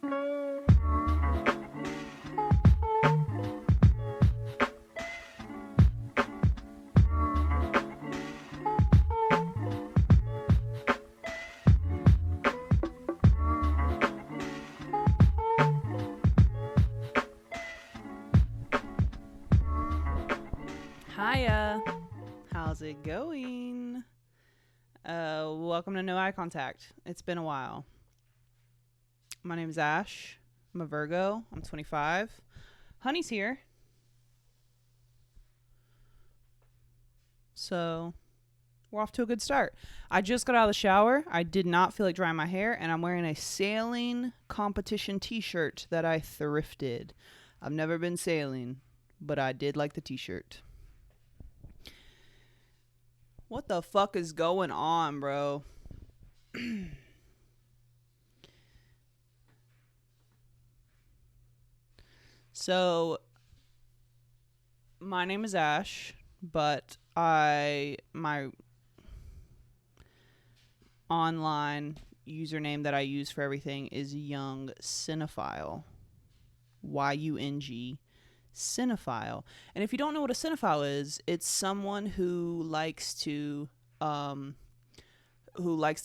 Hiya, how's it going? Welcome to No Eye Contact. It's been a while. My name is Ash. I'm a Virgo. I'm 25. Honey's here. So, we're off to a good start. I just got out of the shower. I did not feel like drying my hair, and I'm wearing a sailing competition t-shirt that I thrifted. I've never been sailing, but I did like the t-shirt. What the fuck is going on, bro? So, my name is Ash, but my online username that I use for everything is Young Cinephile. Y-U-N-G. Cinephile. And if you don't know what a cinephile is, it's someone who likes to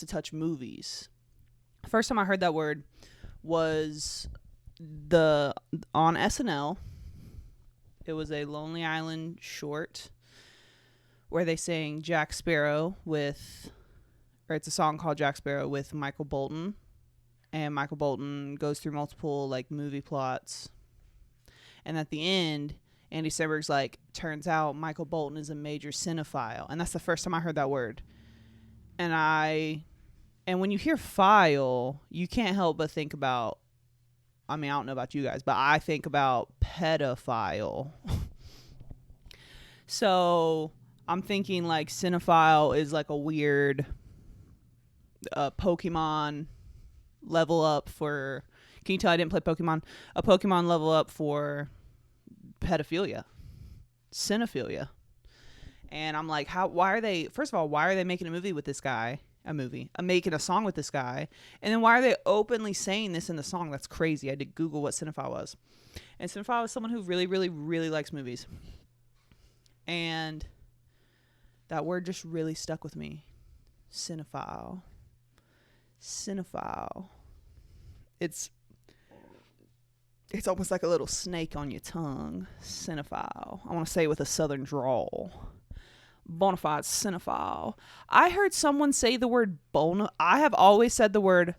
touch movies. First time I heard that word was on SNL. It was a Lonely Island short where they sang Jack Sparrow it's a song called Jack Sparrow with Michael Bolton, and Michael Bolton goes through multiple movie plots. And at the end, Andy Samberg's turns out Michael Bolton is a major cinephile. And that's the first time I heard that word. And when you hear file, you can't help but think about, I don't know about you guys, but I think about pedophile. So I'm thinking cinephile is a weird Pokemon level up for... Can you tell I didn't play Pokemon? A Pokemon level up for pedophilia, cinephilia. And I'm like, why are they making a movie with this guy? Making a song with this guy. And then why are they openly saying this in the song? That's crazy. I did Google what cinephile was. And cinephile is someone who really, really, really likes movies. And that word just really stuck with me. Cinephile. It's almost like a little snake on your tongue. Cinephile. I want to say it with a southern drawl. Bonafide cinephile. I heard someone say the word I have always said the word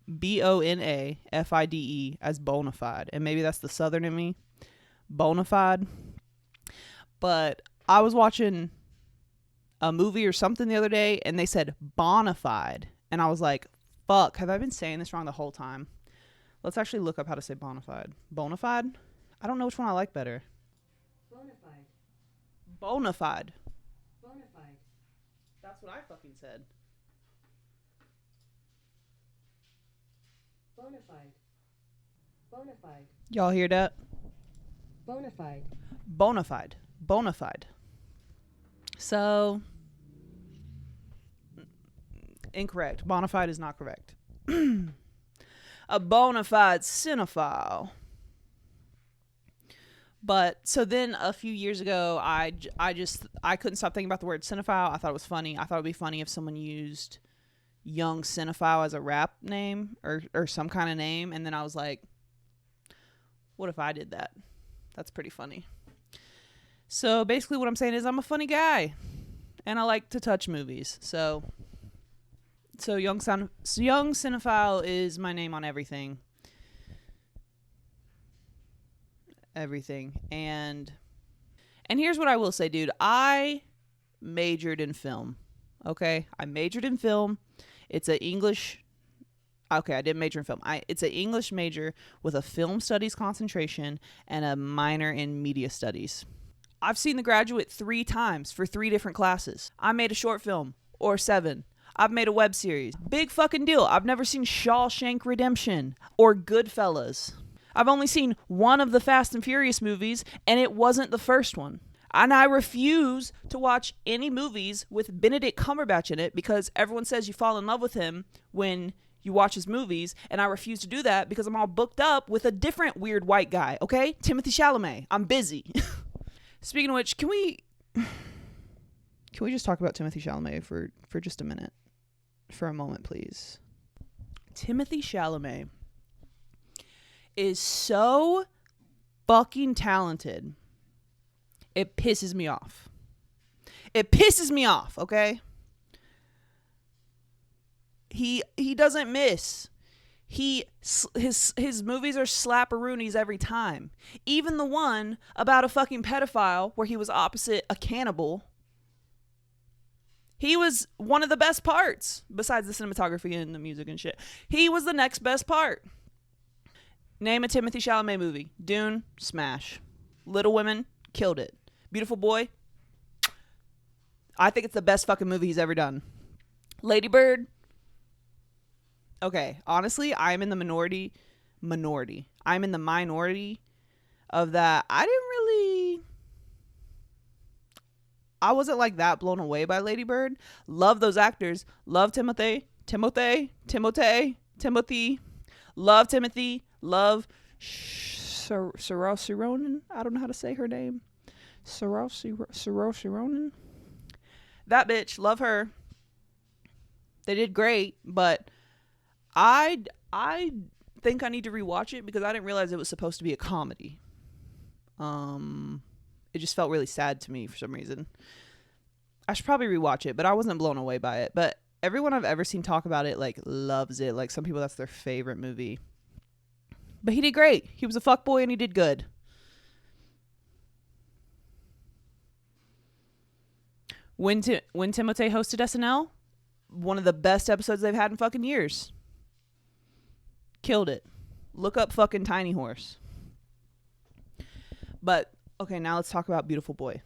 Bonafide as bonafide. And maybe that's the southern in me. Bonafide. But I was watching a movie or something the other day and they said bonafide. And I was like, fuck, have I been saying this wrong the whole time? Let's actually look up how to say bonafide. Bonafide? I don't know which one I like better. Bonafide. That's what I fucking said. Bonafide. Y'all hear that? Bonafide. So, incorrect. Bonafide is not correct. A bona fide cinephile. But so then a few years ago, I couldn't stop thinking about the word cinephile. I thought it was funny. I thought it would be funny if someone used Young Cinephile as a rap name or some kind of name. And then I was like, what if I did that? That's pretty funny. So basically what I'm saying is I'm a funny guy and I like to touch movies. So Young Cinephile is my name on everything. And here's what I will say, dude. I majored in film. Okay? I majored in film. It's an English... Okay, I didn't major in film. It's an English major with a film studies concentration and a minor in media studies. I've seen The Graduate 3 times for 3 different classes. I made a short film, or 7. I've made a web series. Big fucking deal. I've never seen Shawshank Redemption or Goodfellas. I've only seen one of the Fast and Furious movies, and it wasn't the first one. And I refuse to watch any movies with Benedict Cumberbatch in it because everyone says you fall in love with him when you watch his movies, and I refuse to do that because I'm all booked up with a different weird white guy, okay? Timothée Chalamet. I'm busy. Speaking of which, can we just talk about Timothée Chalamet for just a minute? For a moment, please. Timothée Chalamet is so fucking talented. It pisses me off. It pisses me off, okay? He doesn't miss. His movies are slapperoonies every time. Even the one about a fucking pedophile where he was opposite a cannibal. He was one of the best parts, besides the cinematography and the music and shit. He was the next best part. Name a Timothée Chalamet movie. Dune, smash. Little Women, killed it. Beautiful Boy, I think it's the best fucking movie he's ever done. Lady Bird, okay, honestly, I'm in the minority. I'm in the minority of that. I wasn't like that blown away by Lady Bird. Love those actors. Love Timothy. Love Timothy. Love Saoirse Ronan. I don't know how to say her name. Saoirse Ronan. That bitch. Love her. They did great, but I think I need to rewatch it because I didn't realize it was supposed to be a comedy. It just felt really sad to me for some reason. I should probably rewatch it, but I wasn't blown away by it. But everyone I've ever seen talk about it, like, loves it. Like, some people, that's their favorite movie. But he did great. He was a fuckboy and he did good. When Timothée hosted SNL, one of the best episodes they've had in fucking years. Killed it. Look up fucking Tiny Horse. But okay, now let's talk about Beautiful Boy.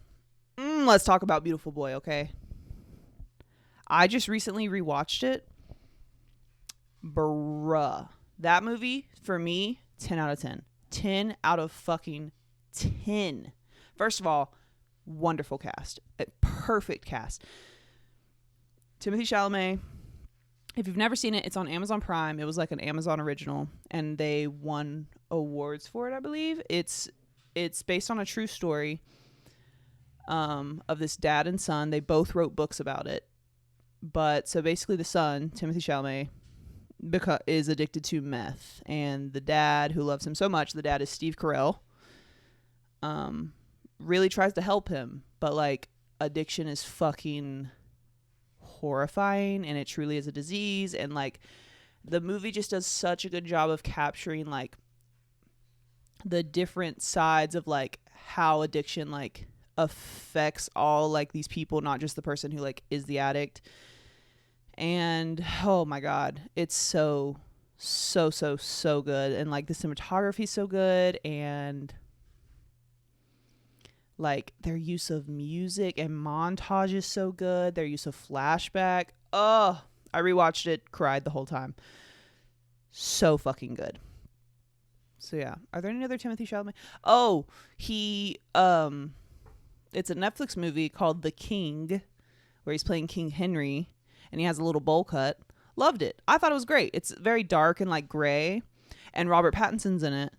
Let's talk about Beautiful Boy, okay? I just recently rewatched it. Bruh. That movie, for me, 10 out of 10. 10 out of fucking 10. First of all, wonderful cast. A perfect cast. Timothée Chalamet. If you've never seen it, it's on Amazon Prime. It was like an Amazon original, and they won awards for it, I believe. It's based on a true story of this dad and son. They both wrote books about it. But so basically the son, Timothée Chalamet, is addicted to meth. And the dad, who loves him so much, the dad is Steve Carell, really tries to help him. But, like, addiction is fucking horrifying, and it truly is a disease. And, like, the movie just does such a good job of capturing, like, the different sides of, like, how addiction, like, affects all, like, these people, not just the person who, like, is the addict. And oh my god, it's so good. And, like, the cinematography is so good, and, like, their use of music and montage is so good. Their use of flashback, I rewatched it, cried the whole time. So fucking good. So yeah, are there any other Timothée Chalamet? Oh, it's a Netflix movie called The King, where he's playing King Henry, and he has a little bowl cut. Loved it. I thought it was great. It's very dark and, like, gray, and Robert Pattinson's in it.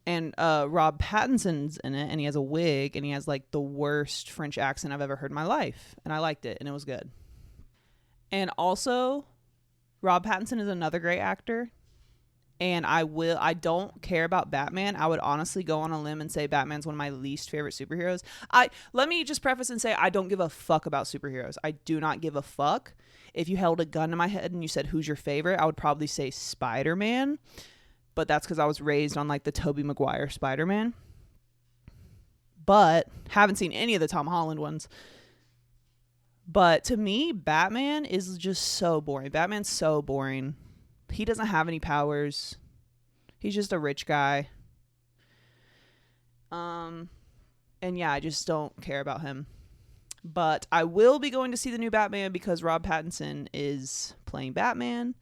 And Rob Pattinson's in it, and he has a wig, and he has, like, the worst French accent I've ever heard in my life, and I liked it, and it was good. And also, Rob Pattinson is another great actor. And I don't care about Batman. I would honestly go on a limb and say Batman's one of my least favorite superheroes. Let me just preface and say I don't give a fuck about superheroes. I do not give a fuck. If you held a gun to my head and you said, who's your favorite? I would probably say Spider-Man. But that's because I was raised on, like, the Tobey Maguire Spider-Man. But haven't seen any of the Tom Holland ones. But to me, Batman is just so boring. Batman's so boring. He doesn't have any powers. He's just a rich guy. And yeah, I just don't care about him. But I will be going to see the new Batman because Rob Pattinson is playing Batman.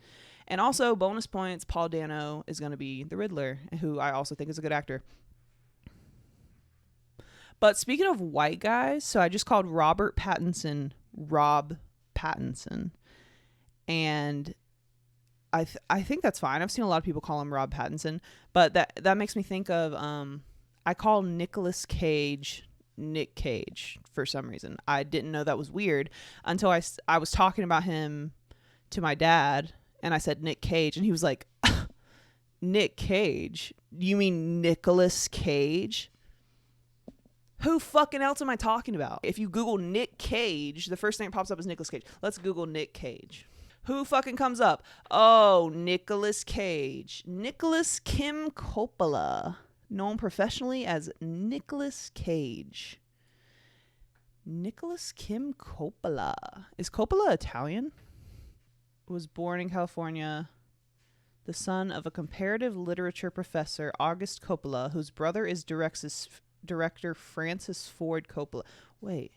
And also, bonus points, Paul Dano is going to be the Riddler, who I also think is a good actor. But speaking of white guys, so I just called Robert Pattinson Rob Pattinson. And I think that's fine. I've seen a lot of people call him Rob Pattinson, but that makes me think of I call Nicolas Cage Nick Cage for some reason. I didn't know that was weird until I was talking about him to my dad, and I said Nick Cage, and he was like, Nick Cage? You mean Nicolas Cage? Who fucking else am I talking about? If you Google Nick Cage, the first thing that pops up is Nicolas Cage. Let's Google Nick Cage. Who fucking comes up? Oh, Nicolas Cage. Nicholas Kim Coppola, known professionally as Nicolas Cage. Nicholas Kim Coppola. Is Coppola Italian? Was born in California, the son of a comparative literature professor, August Coppola, whose brother is director Francis Ford Coppola. Wait,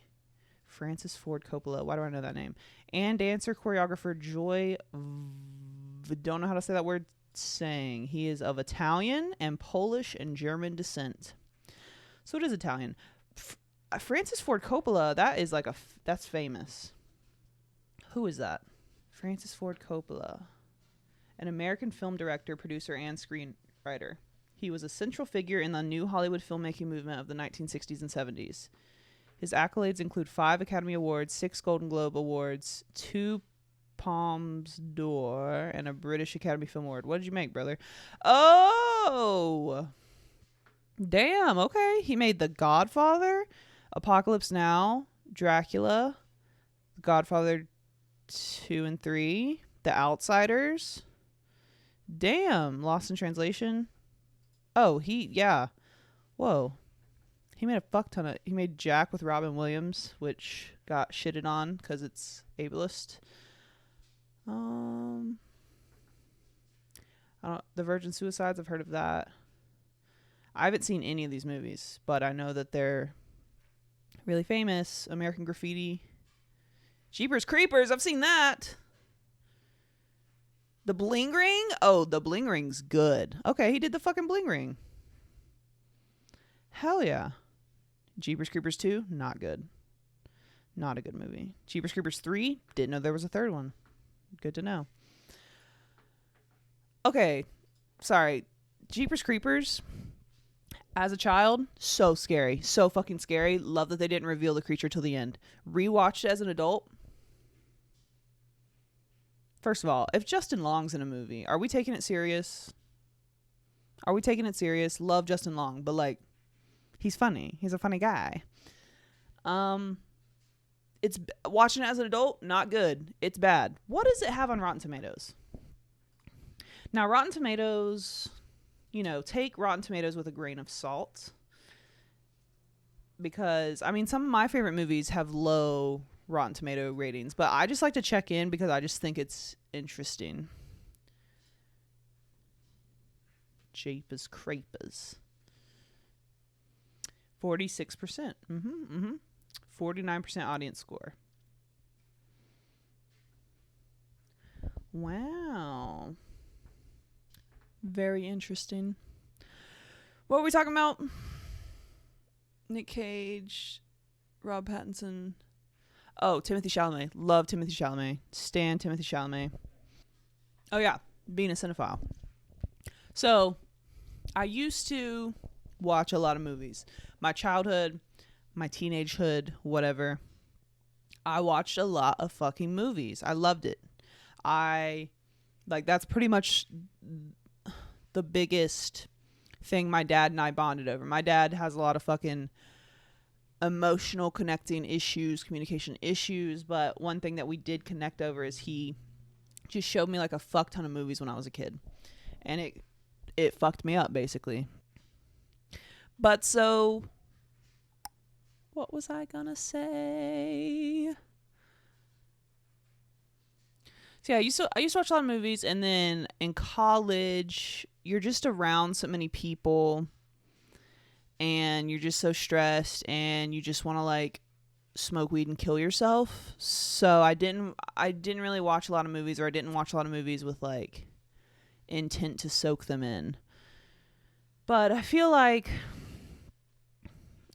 Francis Ford Coppola. Why do I know that name? And dancer choreographer Joy. Don't know how to say that word. Saying he is of Italian and Polish and German descent. So it is Italian. Francis Ford Coppola. That is like that's famous. Who is that? Francis Ford Coppola, an American film director, producer, and screenwriter. He was a central figure in the new Hollywood filmmaking movement of the 1960s and 70s. His accolades include 5 Academy Awards, 6 Golden Globe Awards, 2 Palmes d'Or, and a British Academy Film Award. What did you make, brother? Oh! Damn, okay. He made The Godfather, Apocalypse Now, Dracula, Godfather 2 and 3, The Outsiders. Damn, Lost in Translation. Oh, yeah. Whoa. He made a fuck ton of... He made Jack with Robin Williams, which got shitted on because it's ableist. The Virgin Suicides, I've heard of that. I haven't seen any of these movies, but I know that they're really famous. American Graffiti. Jeepers Creepers, I've seen that. The Bling Ring? Oh, the Bling Ring's good. Okay, he did the fucking Bling Ring. Hell yeah. Jeepers Creepers 2, not good. Not a good movie. Jeepers Creepers 3, didn't know there was a third one. Good to know. Okay, sorry. Jeepers Creepers, as a child, so scary. So fucking scary. Love that they didn't reveal the creature till the end. Rewatched it as an adult. First of all, if Justin Long's in a movie, are we taking it serious? Are we taking it serious? Love Justin Long, but like, he's funny. He's a funny guy. It's watching it as an adult, not good. It's bad. What does it have on Rotten Tomatoes? Now, Rotten Tomatoes, take Rotten Tomatoes with a grain of salt. Because, I mean, some of my favorite movies have low Rotten Tomato ratings, but I just like to check in because I just think it's interesting. Jeepers Creepers. 46%. 49% audience score. Wow. Very interesting. What were we talking about? Nick Cage, Rob Pattinson. Oh, Timothée Chalamet. Love Timothée Chalamet. Stan Timothée Chalamet. Oh, yeah. Being a cinephile. So, I used to watch a lot of movies. My childhood, my teenagehood, whatever. I watched a lot of fucking movies. I loved it. That's pretty much the biggest thing my dad and I bonded over. My dad has a lot of fucking emotional connecting issues, communication issues, but one thing that we did connect over is he just showed me like a fuck ton of movies when I was a kid, and it fucked me up basically. But so what was I gonna say? So yeah, I used to watch a lot of movies, and then in college you're just around so many people and you're just so stressed and you just want to like smoke weed and kill yourself. So I didn't really watch a lot of movies, or I didn't watch a lot of movies with like intent to soak them in. But I feel like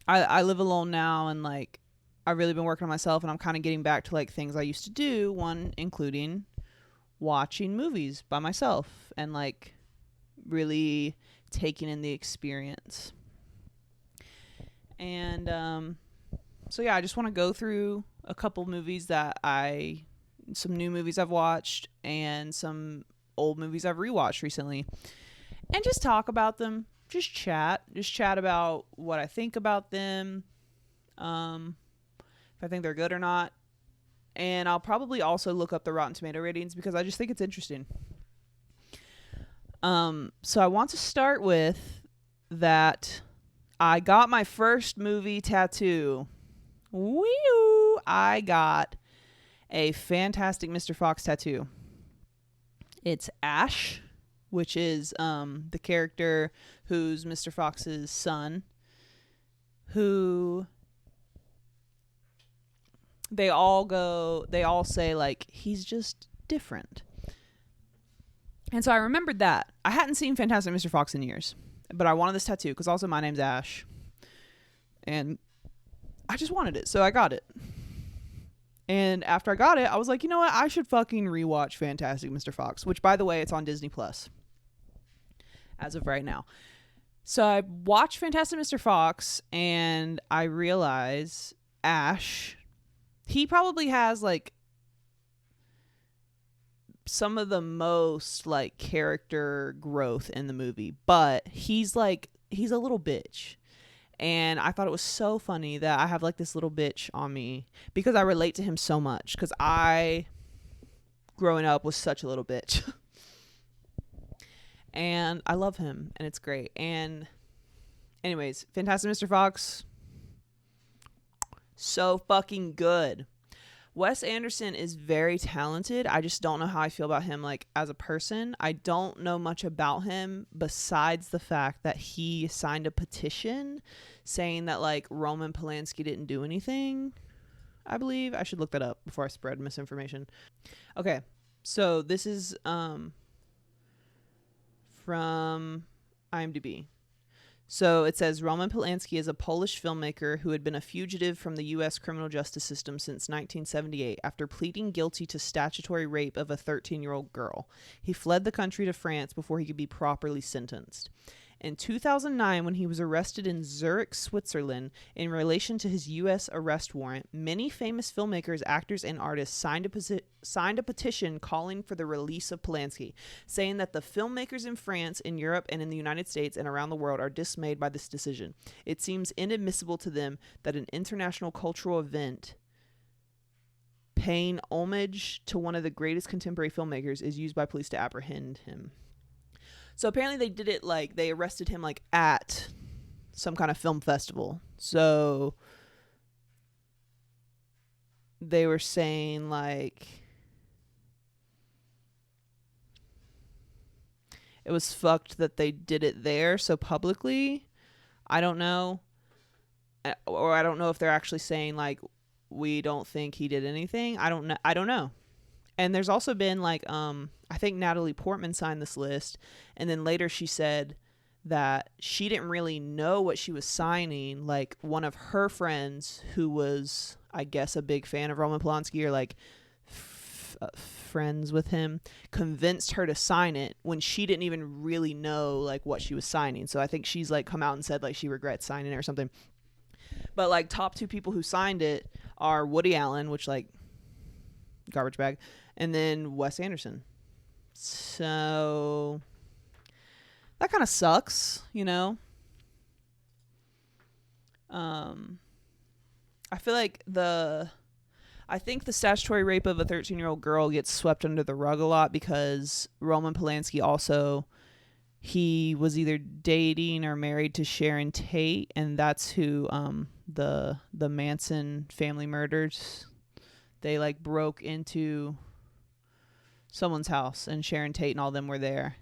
I live alone now, and like I've really been working on myself, and I'm kind of getting back to like things I used to do, one including watching movies by myself and like really taking in the experience. And so yeah, I just want to go through a couple movies some new movies I've watched and some old movies I've rewatched recently, and just talk about them. Just chat about what I think about them, if I think they're good or not. And I'll probably also look up the Rotten Tomato ratings because I just think it's interesting. So I want to start with that I got my first movie tattoo. Woo! I got a Fantastic Mr. Fox tattoo. It's Ash, which is the character who's Mr. Fox's son, who they all say like he's just different. And so I remembered that. I hadn't seen Fantastic Mr. Fox in years, but I wanted this tattoo because also my name's Ash. And I just wanted it, so I got it. And after I got it, I was like, you know what? I should fucking rewatch Fantastic Mr. Fox, which, by the way, it's on Disney Plus as of right now. So I watched Fantastic Mr. Fox, and I realize Ash, he probably has like some of the most like character growth in the movie, but he's a little bitch. And I thought it was so funny that I have like this little bitch on me because I relate to him so much, because I growing up was such a little bitch. And I love him and it's great. And anyways, Fantastic Mr. Fox, so fucking good. Wes Anderson is very talented. I just don't know how I feel about him like as a person. I don't know much about him besides the fact that he signed a petition saying that like Roman Polanski didn't do anything. I believe I should look that up before I spread misinformation. Okay, so this is from IMDb. So it says Roman Polanski is a Polish filmmaker who had been a fugitive from the U.S. criminal justice system since 1978 after pleading guilty to statutory rape of a 13-year-old girl. He fled the country to France before he could be properly sentenced. In 2009, when he was arrested in Zurich, Switzerland, in relation to his U.S. arrest warrant, many famous filmmakers, actors, and artists signed a petition calling for the release of Polanski, saying that the filmmakers in France, in Europe, and in the United States and around the world are dismayed by this decision. It seems inadmissible to them that an international cultural event paying homage to one of the greatest contemporary filmmakers is used by police to apprehend him. So apparently they did it like they arrested him like at some kind of film festival. So they were saying like it was fucked that they did it there so publicly. I don't know. Or I don't know if they're actually saying like we don't think he did anything. I don't know. And there's also been like I think Natalie Portman signed this list, and then later she said that she didn't really know what she was signing. Like one of her friends who was, I guess, a big fan of Roman Polanski or like friends with him convinced her to sign it when she didn't even really know like what she was signing. So I think she's like come out and said like she regrets signing it or something. But like top two people who signed it are Woody Allen, which like garbage bag, and then Wes Anderson. So that kind of sucks, you know. I feel like I think the statutory rape of a 13-year-old girl gets swept under the rug a lot because Roman Polanski also, he was either dating or married to Sharon Tate, and that's who the Manson family murders. They like broke into someone's house and Sharon Tate and all them were there,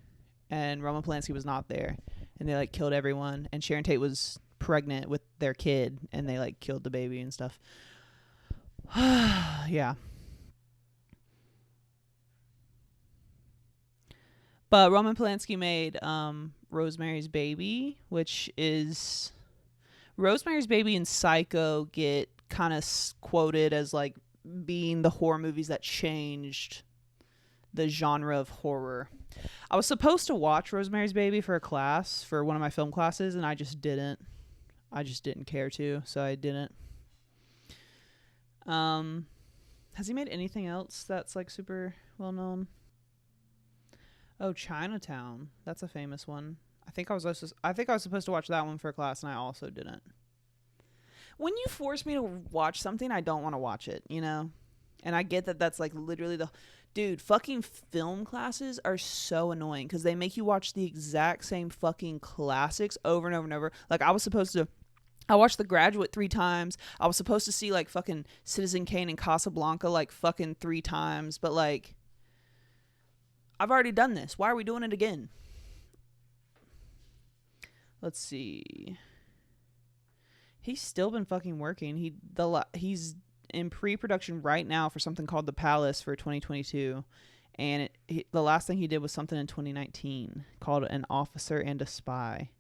and Roman Polanski was not there, and they like killed everyone, and Sharon Tate was pregnant with their kid and they like killed the baby and stuff. Yeah. But Roman Polanski made Rosemary's Baby, which is Rosemary's Baby and Psycho get kind of quoted as like being the horror movies that changed the genre of horror. I was supposed to watch Rosemary's Baby for a class, for one of my film classes, and I just didn't. I just didn't care to, so I didn't. Has he made anything else that's like super well known? Oh, Chinatown. That's a famous one. I think I was supposed to watch that one for a class, and I also didn't. When you force me to watch something, I don't want to watch it, you know? And I get that that's like literally the... Dude, fucking film classes are so annoying because they make you watch the exact same fucking classics over and over and over. Like, I watched The Graduate 3 times. I was supposed to see, like, fucking Citizen Kane and Casablanca, like, fucking 3 times. But, like, I've already done this. Why are we doing it again? Let's see. He's still been fucking working. He's in pre-production right now for something called The Palace for 2022. And the last thing he did was something in 2019 called An Officer and a Spy.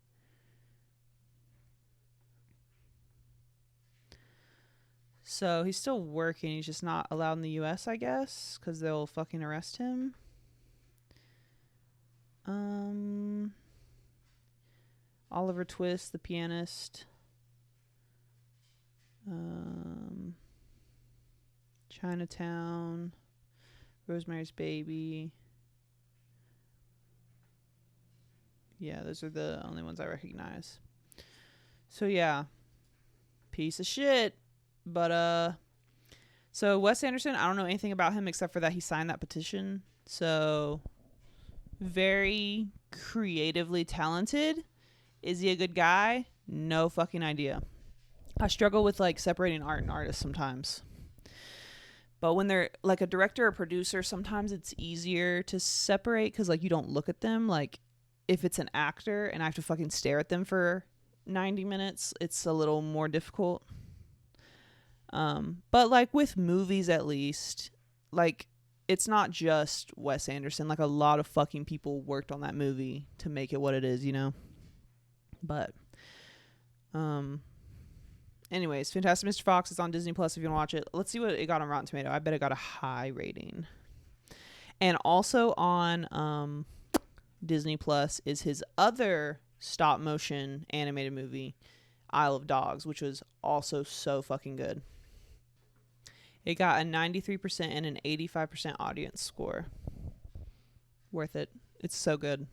So he's still working. He's just not allowed in the U.S., I guess, because they'll fucking arrest him. Oliver Twist, the pianist. Chinatown. Rosemary's Baby. Yeah, those are the only ones I recognize. So yeah, piece of shit. But so Wes Anderson, I don't know anything about him except for that he signed that petition. So very creatively talented. Is he a good guy? No fucking idea. I struggle with like separating art and artists sometimes. But when they're like a director or producer, sometimes it's easier to separate because like you don't look at them. Like if it's an actor and I have to fucking stare at them for 90 minutes, it's a little more difficult. But like with movies, at least, like it's not just Wes Anderson. Like a lot of fucking people worked on that movie to make it what it is, you know? But, anyways, Fantastic Mr. Fox is on Disney Plus if you want to watch it. Let's see what it got on Rotten Tomato. I bet it got a high rating. And also on, Disney Plus is his other stop motion animated movie, Isle of Dogs, which was also so fucking good. It got a 93% and an 85% audience score. Worth it. It's so good.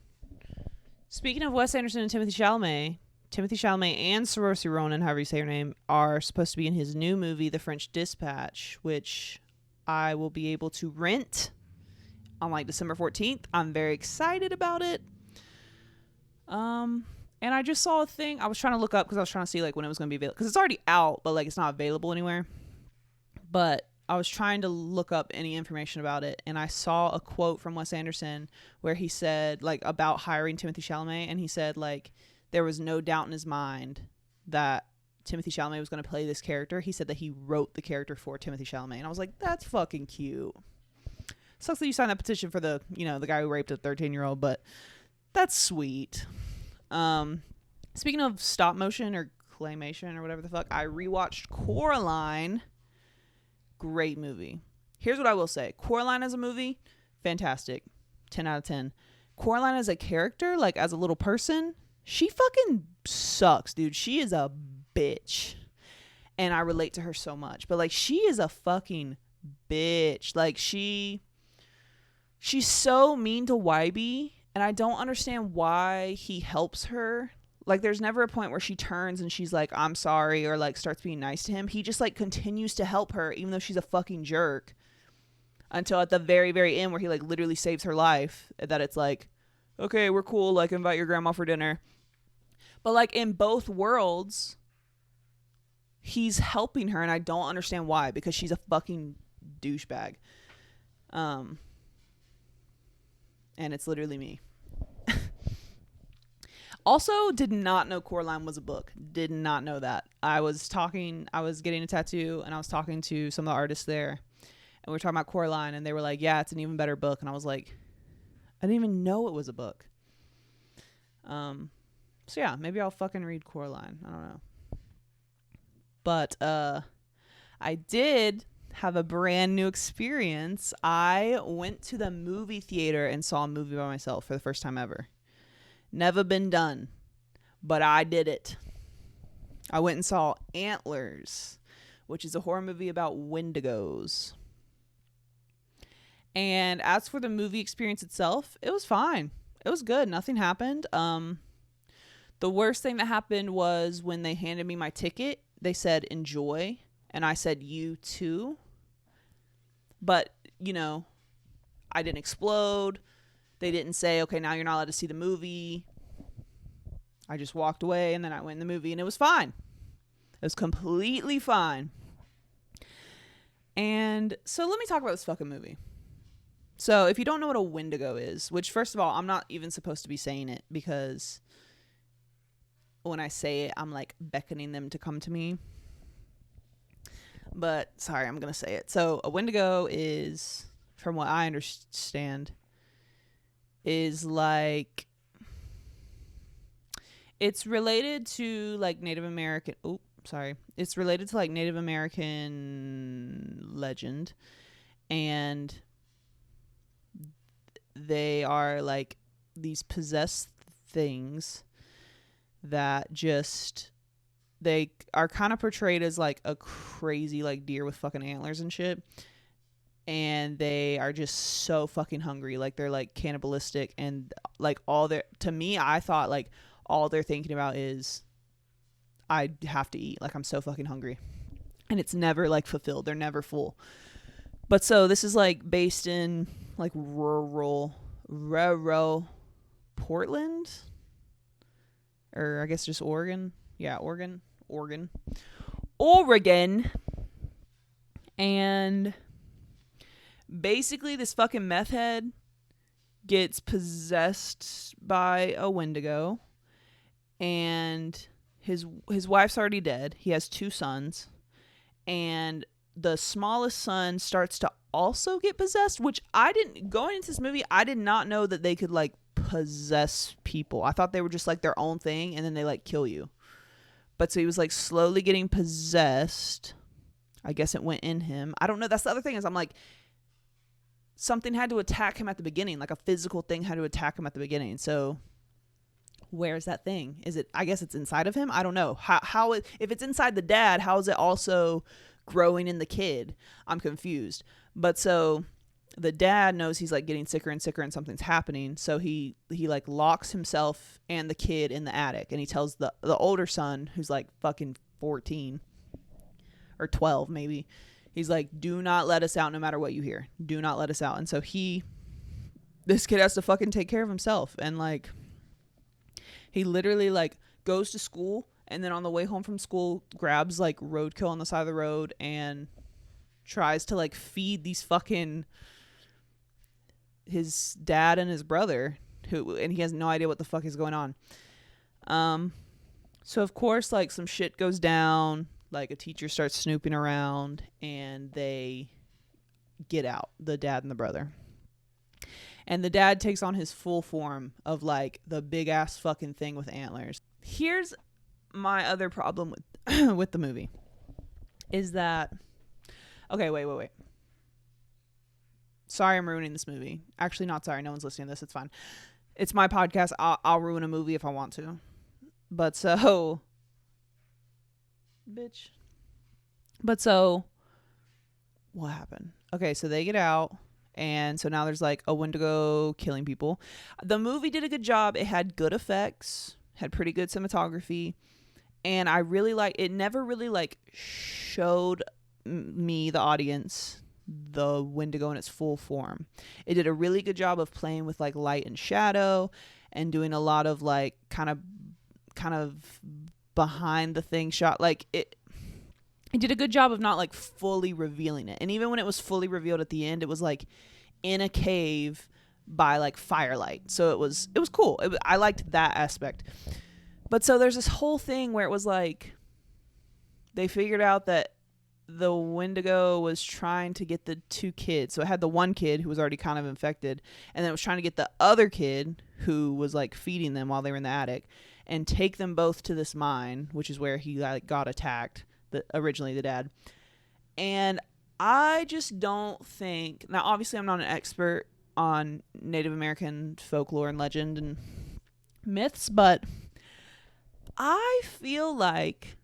Speaking of Wes Anderson and Timothée Chalamet and Saoirse Ronan, however you say her name, are supposed to be in his new movie, The French Dispatch, which I will be able to rent on like December 14th. I'm very excited about it. And I just saw a thing. I was trying to look up because I was trying to see like when it was going to be available. Because it's already out, but like it's not available anywhere. But I was trying to look up any information about it, and I saw a quote from Wes Anderson where he said like about hiring Timothée Chalamet, and he said like there was no doubt in his mind that Timothée Chalamet was going to play this character. He said that he wrote the character for Timothée Chalamet, and I was like, that's fucking cute. Sucks that you signed that petition for the guy who raped a 13-year-old, but that's sweet. Speaking of stop motion or claymation or whatever the fuck, I rewatched Coraline. Great movie. Here's what I will say. Coraline as a movie, fantastic. 10 out of 10. Coraline as a character, like as a little person, she fucking sucks, dude. She is a bitch. And I relate to her so much. But like she is a fucking bitch. Like she's so mean to Wybie, and I don't understand why he helps her. Like, there's never a point where she turns and she's like, I'm sorry, or like starts being nice to him. He just like continues to help her, even though she's a fucking jerk, until at the very, very end where he like literally saves her life. That it's like, okay, we're cool. Like, invite your grandma for dinner. But like in both worlds, he's helping her, and I don't understand why, because she's a fucking douchebag. And it's literally me. Also, did not know Coraline was a book. Did not know that. I was getting a tattoo, and I was talking to some of the artists there, and we were talking about Coraline, and they were like, yeah, it's an even better book. And I was like, I didn't even know it was a book. So yeah, maybe I'll fucking read Coraline. I don't know. But I did have a brand new experience. I went to the movie theater and saw a movie by myself for the first time ever. Never been done, but I did it. I went and saw Antlers, which is a horror movie about wendigos. And as for the movie experience itself, it was fine. It was good. Nothing happened. The worst thing that happened was when they handed me my ticket, they said, enjoy. And I said, you too. But, you know, I didn't explode. They didn't say, okay, now you're not allowed to see the movie. I just walked away and then I went in the movie and it was fine. It was completely fine. And so let me talk about this fucking movie. So if you don't know what a wendigo is, which first of all, I'm not even supposed to be saying it because when I say it, I'm like beckoning them to come to me. But sorry, I'm going to say it. So a wendigo is, from what I understand, is like, it's related to like Native American, it's related to like Native American legend. And they are like these possessed things that just, they are kind of portrayed as like a crazy like deer with fucking antlers and shit. And they are just so fucking hungry. Like they're like cannibalistic and like all their, to me, I thought like all they're thinking about is I have to eat. Like I'm so fucking hungry. And it's never like fulfilled. They're never full. But so this is like based in like rural Portland, or I guess just Oregon. Yeah, Oregon. And basically this fucking meth head gets possessed by a wendigo, and his wife's already dead. He has 2 sons, and the smallest son starts to also get possessed, which going into this movie, I did not know that they could like possess people. I thought they were just like their own thing and then they like kill you. But so he was like slowly getting possessed. I guess it went in him. I don't know. That's the other thing is I'm like, something had to attack him at the beginning. Like a physical thing had to attack him at the beginning. So where's that thing? Is it, I guess it's inside of him? I don't know. If it's inside the dad, how is it also growing in the kid? I'm confused. But so the dad knows he's like getting sicker and sicker and something's happening. So he like locks himself and the kid in the attic, and he tells the older son, who's like fucking 14 or 12 maybe, he's like, do not let us out no matter what you hear. Do not let us out. And so this kid has to fucking take care of himself. And like, he literally like goes to school, and then on the way home from school grabs like roadkill on the side of the road and tries to like feed these fucking, his dad and his brother, and he has no idea what the fuck is going on. So of course like some shit goes down, like a teacher starts snooping around, and they get out, the dad and the brother. And the dad takes on his full form of like the big ass fucking thing with antlers. Here's my other problem with with the movie is that, okay, wait. Sorry, I'm ruining this movie. Actually, not sorry. No one's listening to this. It's fine. It's my podcast. I'll ruin a movie if I want to. But so, bitch. But so, what happened? Okay, so they get out. And so now there's like a wendigo killing people. The movie did a good job. It had good effects, had pretty good cinematography. And I really it never really like showed me, the audience, the wendigo in its full form. It did a really good job of playing with like light and shadow and doing a lot of like kind of behind the thing shot. Like it did a good job of not like fully revealing it. And even when it was fully revealed at the end, it was like in a cave by like firelight. So it was cool. I liked that aspect. But so there's this whole thing where it was like they figured out that the wendigo was trying to get the 2 kids. So it had the one kid who was already kind of infected, and then it was trying to get the other kid who was like feeding them while they were in the attic and take them both to this mine, which is where he like got attacked, originally the dad. And I just don't think, now obviously I'm not an expert on Native American folklore and legend and myths, but I feel like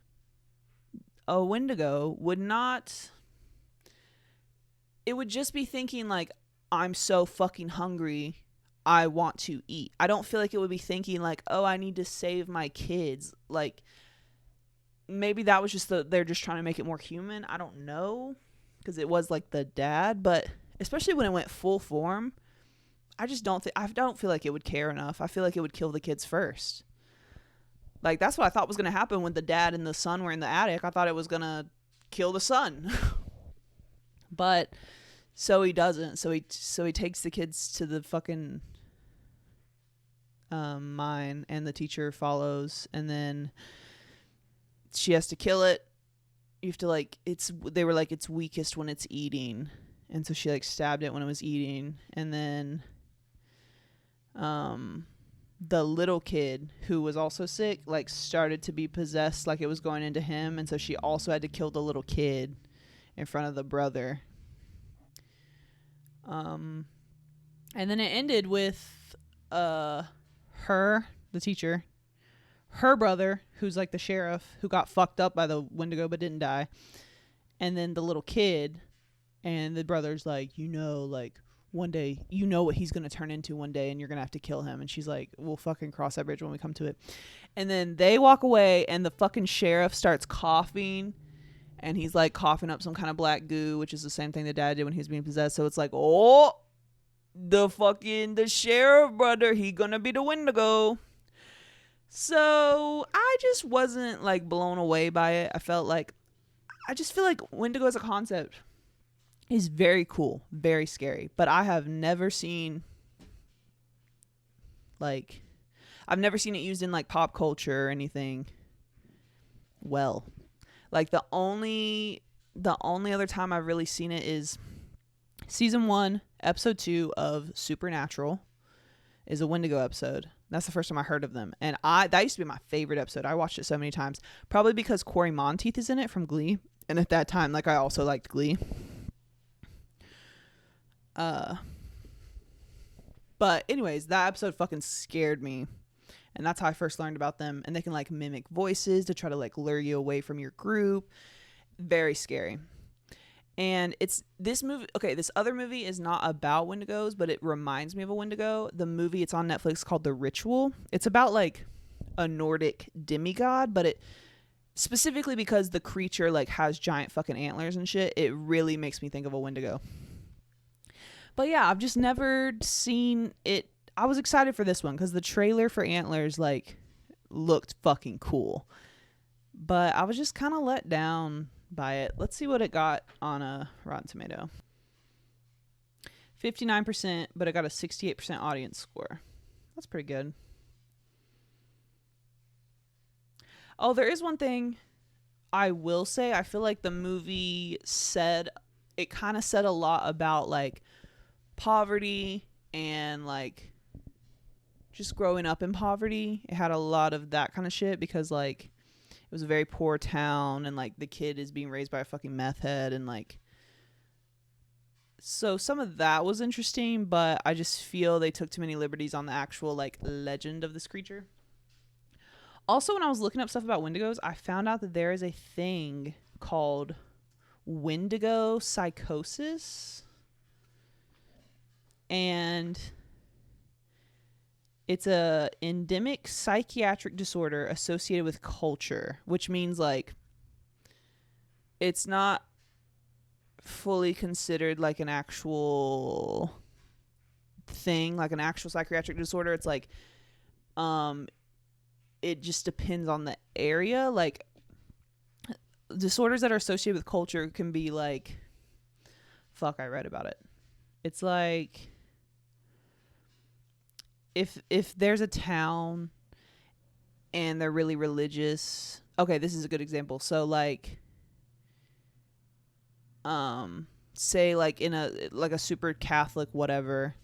a Wendigo would not, it would just be thinking like, I'm so fucking hungry, I want to eat. I don't feel like it would be thinking like, oh, I need to save my kids. Like, maybe that was just they're just trying to make it more human. I don't know, because it was like the dad, but especially when it went full form, I don't feel like it would care enough. I feel like it would kill the kids first. Like, that's what I thought was going to happen when the dad and the son were in the attic. I thought it was going to kill the son. But so he doesn't. So he takes the kids to the fucking mine, and the teacher follows, and then she has to kill it. You have to like, they were like, it's weakest when it's eating, and so she like stabbed it when it was eating, and then the little kid who was also sick like started to be possessed, like it was going into him, and so she also had to kill the little kid in front of the brother. And then it ended with her, the teacher, her brother, who's like the sheriff, who got fucked up by the Wendigo but didn't die, and then the little kid, and the brother's like, like, one day, what he's going to turn into one day, and you're going to have to kill him. And she's like, we'll fucking cross that bridge when we come to it. And then they walk away, and the fucking sheriff starts coughing, and he's like coughing up some kind of black goo, which is the same thing the dad did when he was being possessed. So it's like, oh, the sheriff brother, he gonna be the Wendigo. So I just wasn't like blown away by it. I just feel like Wendigo as a concept is very cool, very scary, but I have never seen it used in like pop culture or anything. Well, like the only other time I've really seen it is season 1, episode 2 of Supernatural is a Wendigo episode. That's the first time I heard of them, and that used to be my favorite episode. I watched it so many times, probably because Corey Monteith is in it from Glee, and at that time, like, I also liked Glee. But anyways, that episode fucking scared me, and that's how I first learned about them. And they can like mimic voices to try to like lure you away from your group. Very scary. And it's this movie. Okay, this other movie is not about Wendigos, but it reminds me of a Wendigo. The movie, it's on Netflix, called The Ritual. It's about like a Nordic demigod, but it specifically because the creature like has giant fucking antlers and shit, it really makes me think of a Wendigo. But yeah, I've just never seen it. I was excited for this one because the trailer for Antlers like looked fucking cool, but I was just kind of let down by it. Let's see what it got on a Rotten Tomato. 59%, but it got a 68% audience score. That's pretty good. Oh, there is one thing I will say. I feel like the movie kind of said a lot about like poverty and like just growing up in poverty. It had a lot of that kind of shit because like it was a very poor town, and like the kid is being raised by a fucking meth head, and like, so some of that was interesting, but I just feel they took too many liberties on the actual like legend of this creature. Also, when I was looking up stuff about Wendigos, I found out that there is a thing called Wendigo psychosis, and it's a endemic psychiatric disorder associated with culture, which means like it's not fully considered like an actual thing, like an actual psychiatric disorder. It's like it just depends on the area. Like disorders that are associated with culture can be like, I read about it. It's like if there's a town and they're really religious. Okay, this is a good example. So like say like in a super Catholic whatever,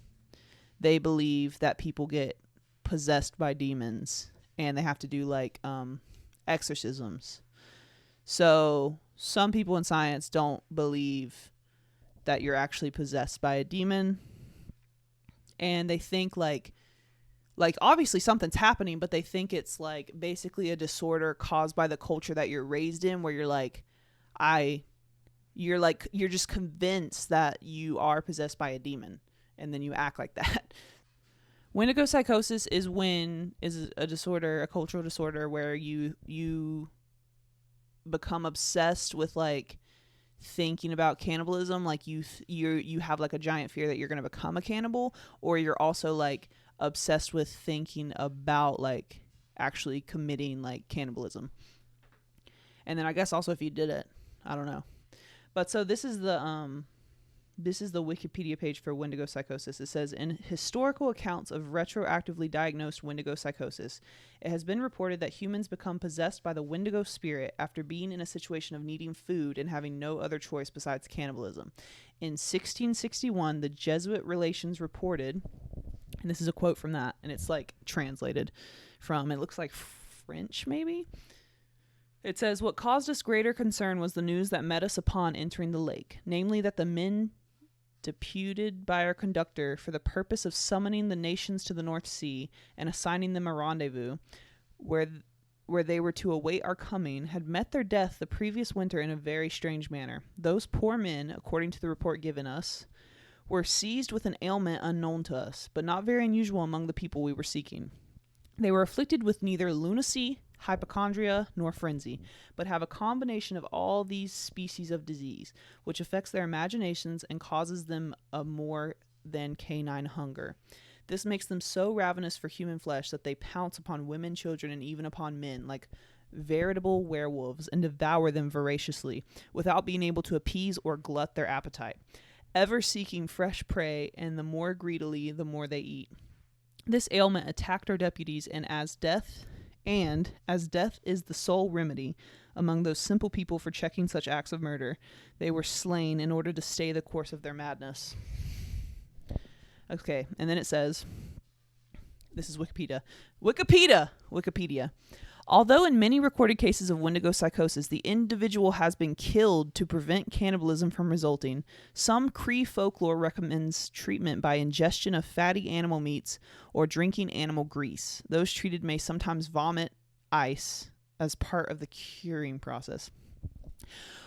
they believe that people get possessed by demons and they have to do like exorcisms. So some people in science don't believe that you're actually possessed by a demon. And they think like obviously something's happening, but they think it's like basically a disorder caused by the culture that you're raised in, where you're just convinced that you are possessed by a demon, and then you act like that. Wendigo psychosis is a disorder, a cultural disorder, where you become obsessed with like thinking about cannibalism, like you have like a giant fear that you're going to become a cannibal, or you're also like obsessed with thinking about like actually committing like cannibalism. And then I guess also if you did it, I don't know. But so this is the Wikipedia page for Wendigo psychosis. It says, in historical accounts of retroactively diagnosed Wendigo psychosis, it has been reported that humans become possessed by the Wendigo spirit after being in a situation of needing food and having no other choice besides cannibalism. In 1661, the Jesuit Relations reported, and this is a quote from that, and it's like translated from, it looks like French maybe? It says, what caused us greater concern was the news that met us upon entering the lake, namely that the men deputed by our conductor for the purpose of summoning the nations to the North Sea and assigning them a rendezvous where they were to await our coming, had met their death the previous winter in a very strange manner. Those poor men, according to the report given us, were seized with an ailment unknown to us, but not very unusual among the people we were seeking. They were afflicted with neither lunacy, hypochondria, nor frenzy, but have a combination of all these species of disease, which affects their imaginations and causes them a more than canine hunger. This makes them so ravenous for human flesh that they pounce upon women, children, and even upon men, like veritable werewolves, and devour them voraciously, without being able to appease or glut their appetite, ever seeking fresh prey, and the more greedily, the more they eat. This ailment attacked our deputies, and as death is the sole remedy among those simple people for checking such acts of murder, they were slain in order to stay the course of their madness. Okay, and then it says, this is Wikipedia. Although in many recorded cases of Wendigo psychosis, the individual has been killed to prevent cannibalism from resulting, some Cree folklore recommends treatment by ingestion of fatty animal meats or drinking animal grease. Those treated may sometimes vomit ice as part of the curing process.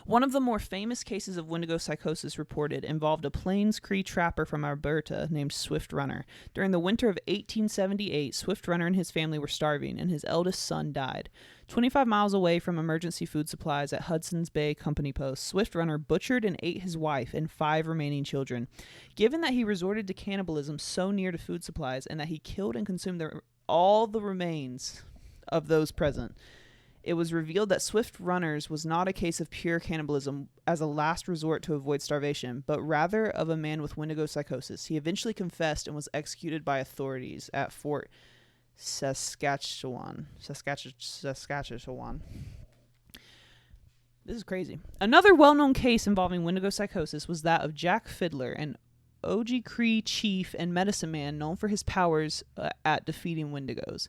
One of the more famous cases of Wendigo psychosis reported involved a Plains Cree trapper from Alberta named Swift Runner. During the winter of 1878, Swift Runner and his family were starving, and his eldest son died. 25 miles away from emergency food supplies at Hudson's Bay Company Post, Swift Runner butchered and ate his wife and 5 remaining children. Given that he resorted to cannibalism so near to food supplies, and that he killed and consumed all the remains of those present, it was revealed that Swift Runner's was not a case of pure cannibalism as a last resort to avoid starvation, but rather of a man with Wendigo psychosis. He eventually confessed and was executed by authorities at Fort Saskatchewan. This is crazy. Another well-known case involving Wendigo psychosis was that of Jack Fiddler, an Oji-Cree chief and medicine man known for his powers at defeating Wendigos.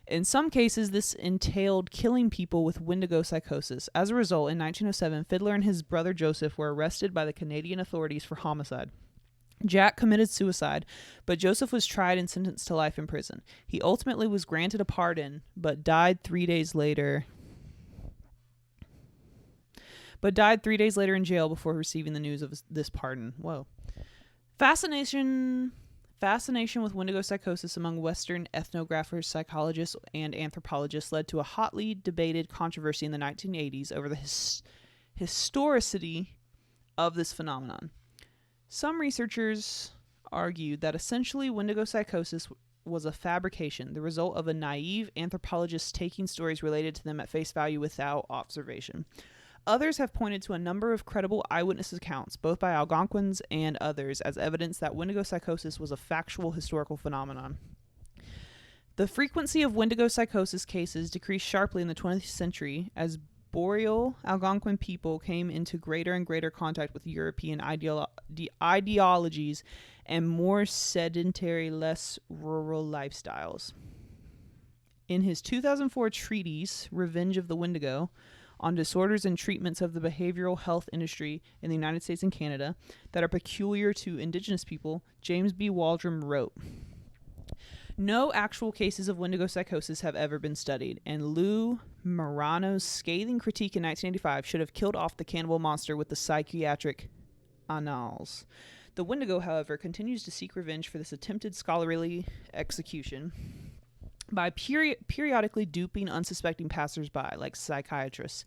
In some cases, this entailed killing people with Wendigo psychosis. As a result, in 1907, Fiddler and his brother Joseph were arrested by the Canadian authorities for homicide. Jack committed suicide, but Joseph was tried and sentenced to life in prison. He ultimately was granted a pardon, but died 3 days later in jail before receiving the news of this pardon. Whoa. Fascination with Wendigo psychosis among Western ethnographers, psychologists, and anthropologists led to a hotly debated controversy in the 1980s over the historicity of this phenomenon. Some researchers argued that essentially Wendigo psychosis was a fabrication, the result of a naive anthropologist taking stories related to them at face value without observation. Others have pointed to a number of credible eyewitness accounts, both by Algonquins and others, as evidence that Wendigo psychosis was a factual historical phenomenon. The frequency of Wendigo psychosis cases decreased sharply in the 20th century as boreal Algonquin people came into greater and greater contact with European ideologies and more sedentary, less rural lifestyles. In his 2004 treatise, Revenge of the Wendigo, on disorders and treatments of the behavioral health industry in the United States and Canada that are peculiar to Indigenous people, James B. Waldron wrote, "No actual cases of Wendigo psychosis have ever been studied, and Lou Marano's scathing critique in 1985 should have killed off the cannibal monster with the psychiatric annals. The Wendigo, however, continues to seek revenge for this attempted scholarly execution by periodically duping unsuspecting passersby, like psychiatrists,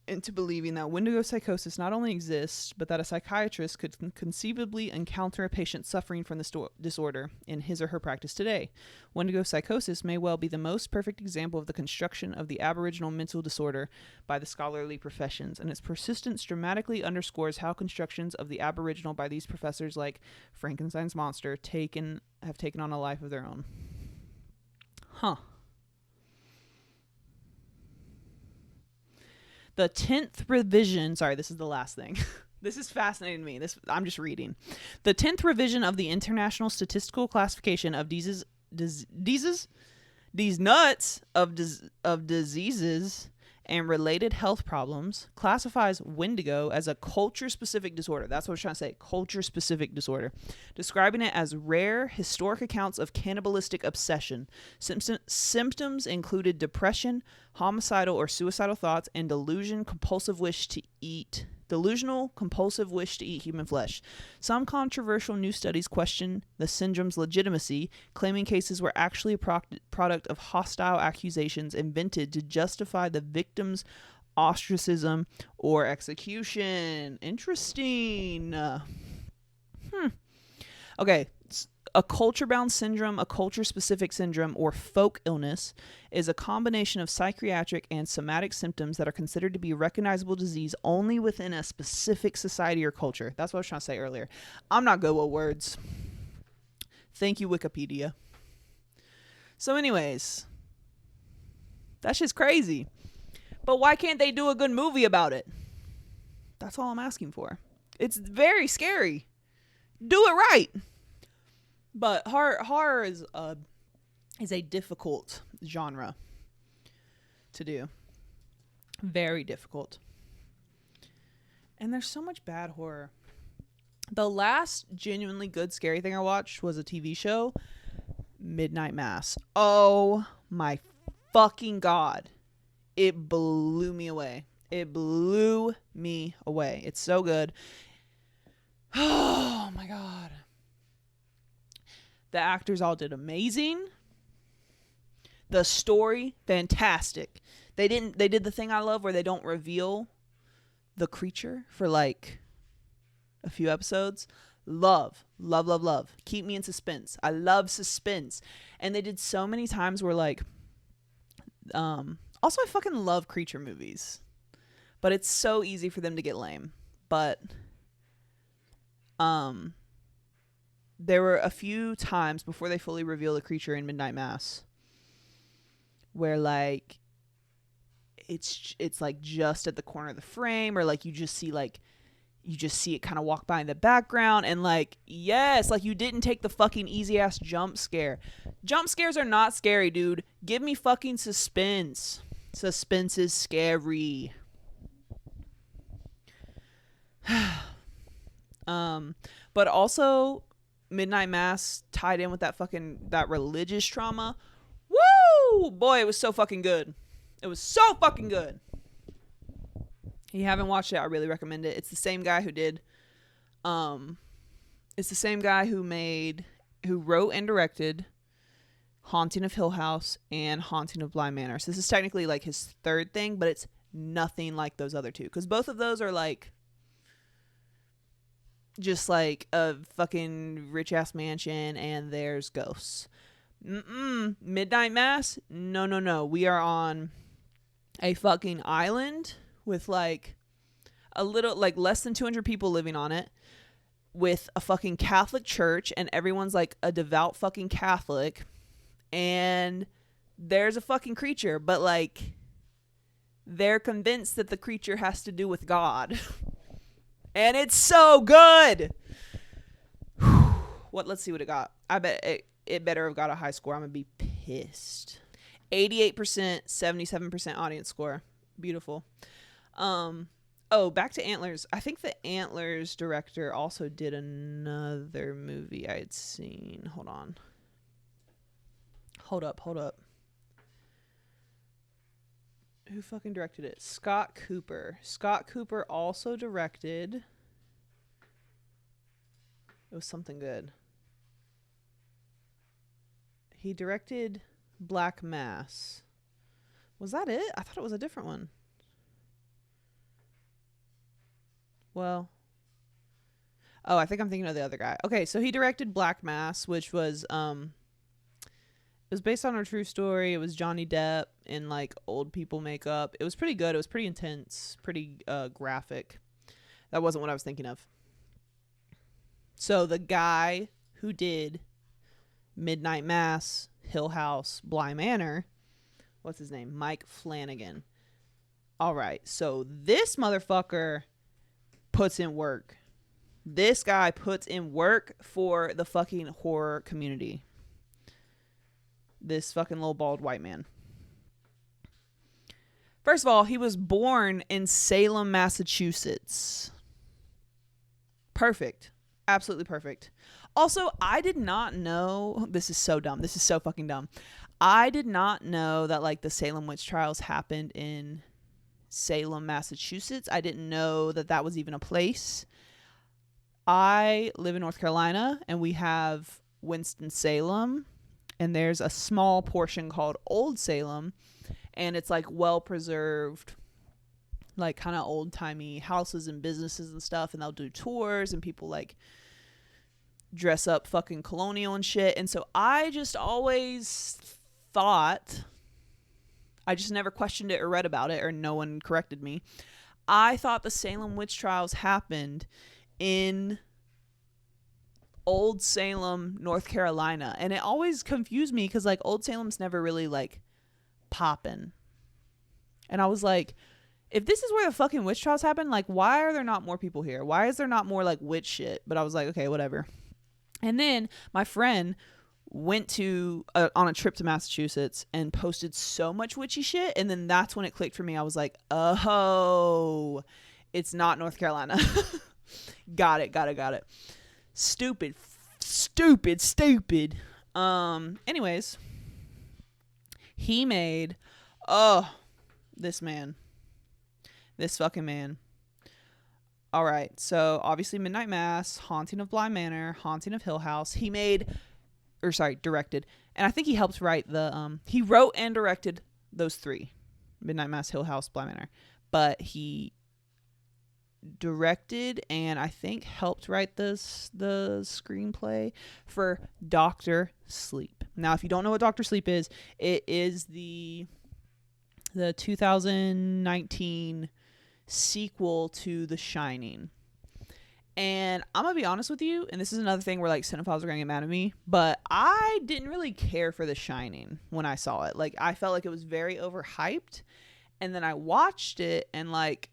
into believing that Wendigo psychosis not only exists, but that a psychiatrist could conceivably encounter a patient suffering from this disorder in his or her practice today. Wendigo psychosis may well be the most perfect example of the construction of the aboriginal mental disorder by the scholarly professions, and its persistence dramatically underscores how constructions of the aboriginal by these professors like Frankenstein's monster have taken on a life of their own." Huh. The 10th revision, sorry, this is the last thing. This is fascinating to me. I'm just reading. The 10th revision of the International Statistical Classification of Diseases and Related Health Problems classifies Wendigo as a culture-specific disorder. That's what I was trying to say, culture-specific disorder, describing it as rare historic accounts of cannibalistic obsession. Symptoms included depression, homicidal or suicidal thoughts, and delusional compulsive wish to eat human flesh. Some controversial new studies question the syndrome's legitimacy, claiming cases were actually a product of hostile accusations invented to justify the victim's ostracism or execution. Interesting. Okay. A culture-bound syndrome, a culture-specific syndrome, or folk illness is a combination of psychiatric and somatic symptoms that are considered to be recognizable disease only within a specific society or culture. That's what I was trying to say earlier. I'm not good with words. Thank you, Wikipedia. So anyways, that's just crazy. But why can't they do a good movie about it? That's all I'm asking for. It's very scary. Do it right. But horror is a difficult genre to do. Very difficult. And there's so much bad horror. The last genuinely good scary thing I watched was a TV show, Midnight Mass. Oh my fucking God. It blew me away. It blew me away. It's so good. Oh my God. The actors all did amazing. The story, fantastic. They did the thing I love where they don't reveal the creature for like a few episodes. Love. Keep me in suspense. I love suspense. And they did so many times where like, also I fucking love creature movies, but it's so easy for them to get lame. But, there were a few times before they fully reveal the creature in Midnight Mass where like it's like just at the corner of the frame, or like you just see it kind of walk by in the background, and like, yes, like you didn't take the fucking easy ass jump scare. Jump scares are not scary, dude. Give me fucking suspense. Suspense is scary. But also Midnight Mass tied in with that religious trauma. Woo! Boy, it was so fucking good. It was so fucking good. If you haven't watched it, I really recommend it. It's the same guy who did it's the same guy who wrote and directed Haunting of Hill House and Haunting of Bly Manor. So this is technically like his third thing, but it's nothing like those other two, because both of those are like just like a fucking rich ass mansion and there's ghosts. Midnight Mass? No. We are on a fucking island with like a little, like less than 200 people living on it, with a fucking Catholic church, and everyone's like a devout fucking Catholic, and there's a fucking creature, but like they're convinced that the creature has to do with God. And it's so good. Let's see what it got. I bet it better have got a high score. I'm going to be pissed. 88%, 77% audience score. Beautiful. Oh, back to Antlers. I think the Antlers director also did another movie I had seen. Hold on. Hold up. Who fucking directed it? Scott Cooper. Scott Cooper also directed. It was something good. He directed Black Mass. Was that it? I thought it was a different one. Well, oh, I think I'm thinking of the other guy. Okay, so he directed Black Mass, which was it was based on a true story. It was Johnny Depp in like old people makeup. It was pretty good. It was pretty intense, pretty graphic. That wasn't what I was thinking of. So the guy who did Midnight Mass, Hill House, Bly Manor, what's his name? Mike Flanagan. All right, so this motherfucker puts in work. This guy puts in work for the fucking horror community. This fucking little bald white man. First of all, he was born in Salem, Massachusetts. Perfect. Absolutely perfect. Also, I did not know, this is so dumb. This is so fucking dumb. I did not know that like the Salem witch trials happened in Salem, Massachusetts. I didn't know that that was even a place. I live in North Carolina and we have Winston-Salem, and there's a small portion called Old Salem, and it's like well preserved, like kind of old timey houses and businesses and stuff, and they'll do tours and people like dress up fucking colonial and shit. And so I just always thought, I just never questioned it or read about it, or no one corrected me. I thought the Salem witch trials happened in Old Salem, North Carolina. And it always confused me because like Old Salem's never really like poppin'. And I was like, if this is where the fucking witch trials happen, like why are there not more people here? Why is there not more like witch shit? But I was like, okay, whatever. And then my friend went to on a trip to Massachusetts and posted so much witchy shit, and then that's when it clicked for me. I was like, oh, it's not North Carolina. got it. Stupid. Anyways, he made this fucking man. All right, so obviously Midnight Mass, Haunting of Bly Manor, Haunting of Hill House. He directed, and I think he helped write he wrote and directed those three, Midnight Mass, Hill House, Bly Manor, but he directed and I think helped write the screenplay for Dr. Sleep. Now, if you don't know what Dr. Sleep is, it is the 2019 sequel to The Shining. And I'm gonna be honest with you, and this is another thing where like cinephiles are gonna get mad at me, but I didn't really care for The Shining when I saw it. Like I felt like it was very overhyped, and then I watched it and like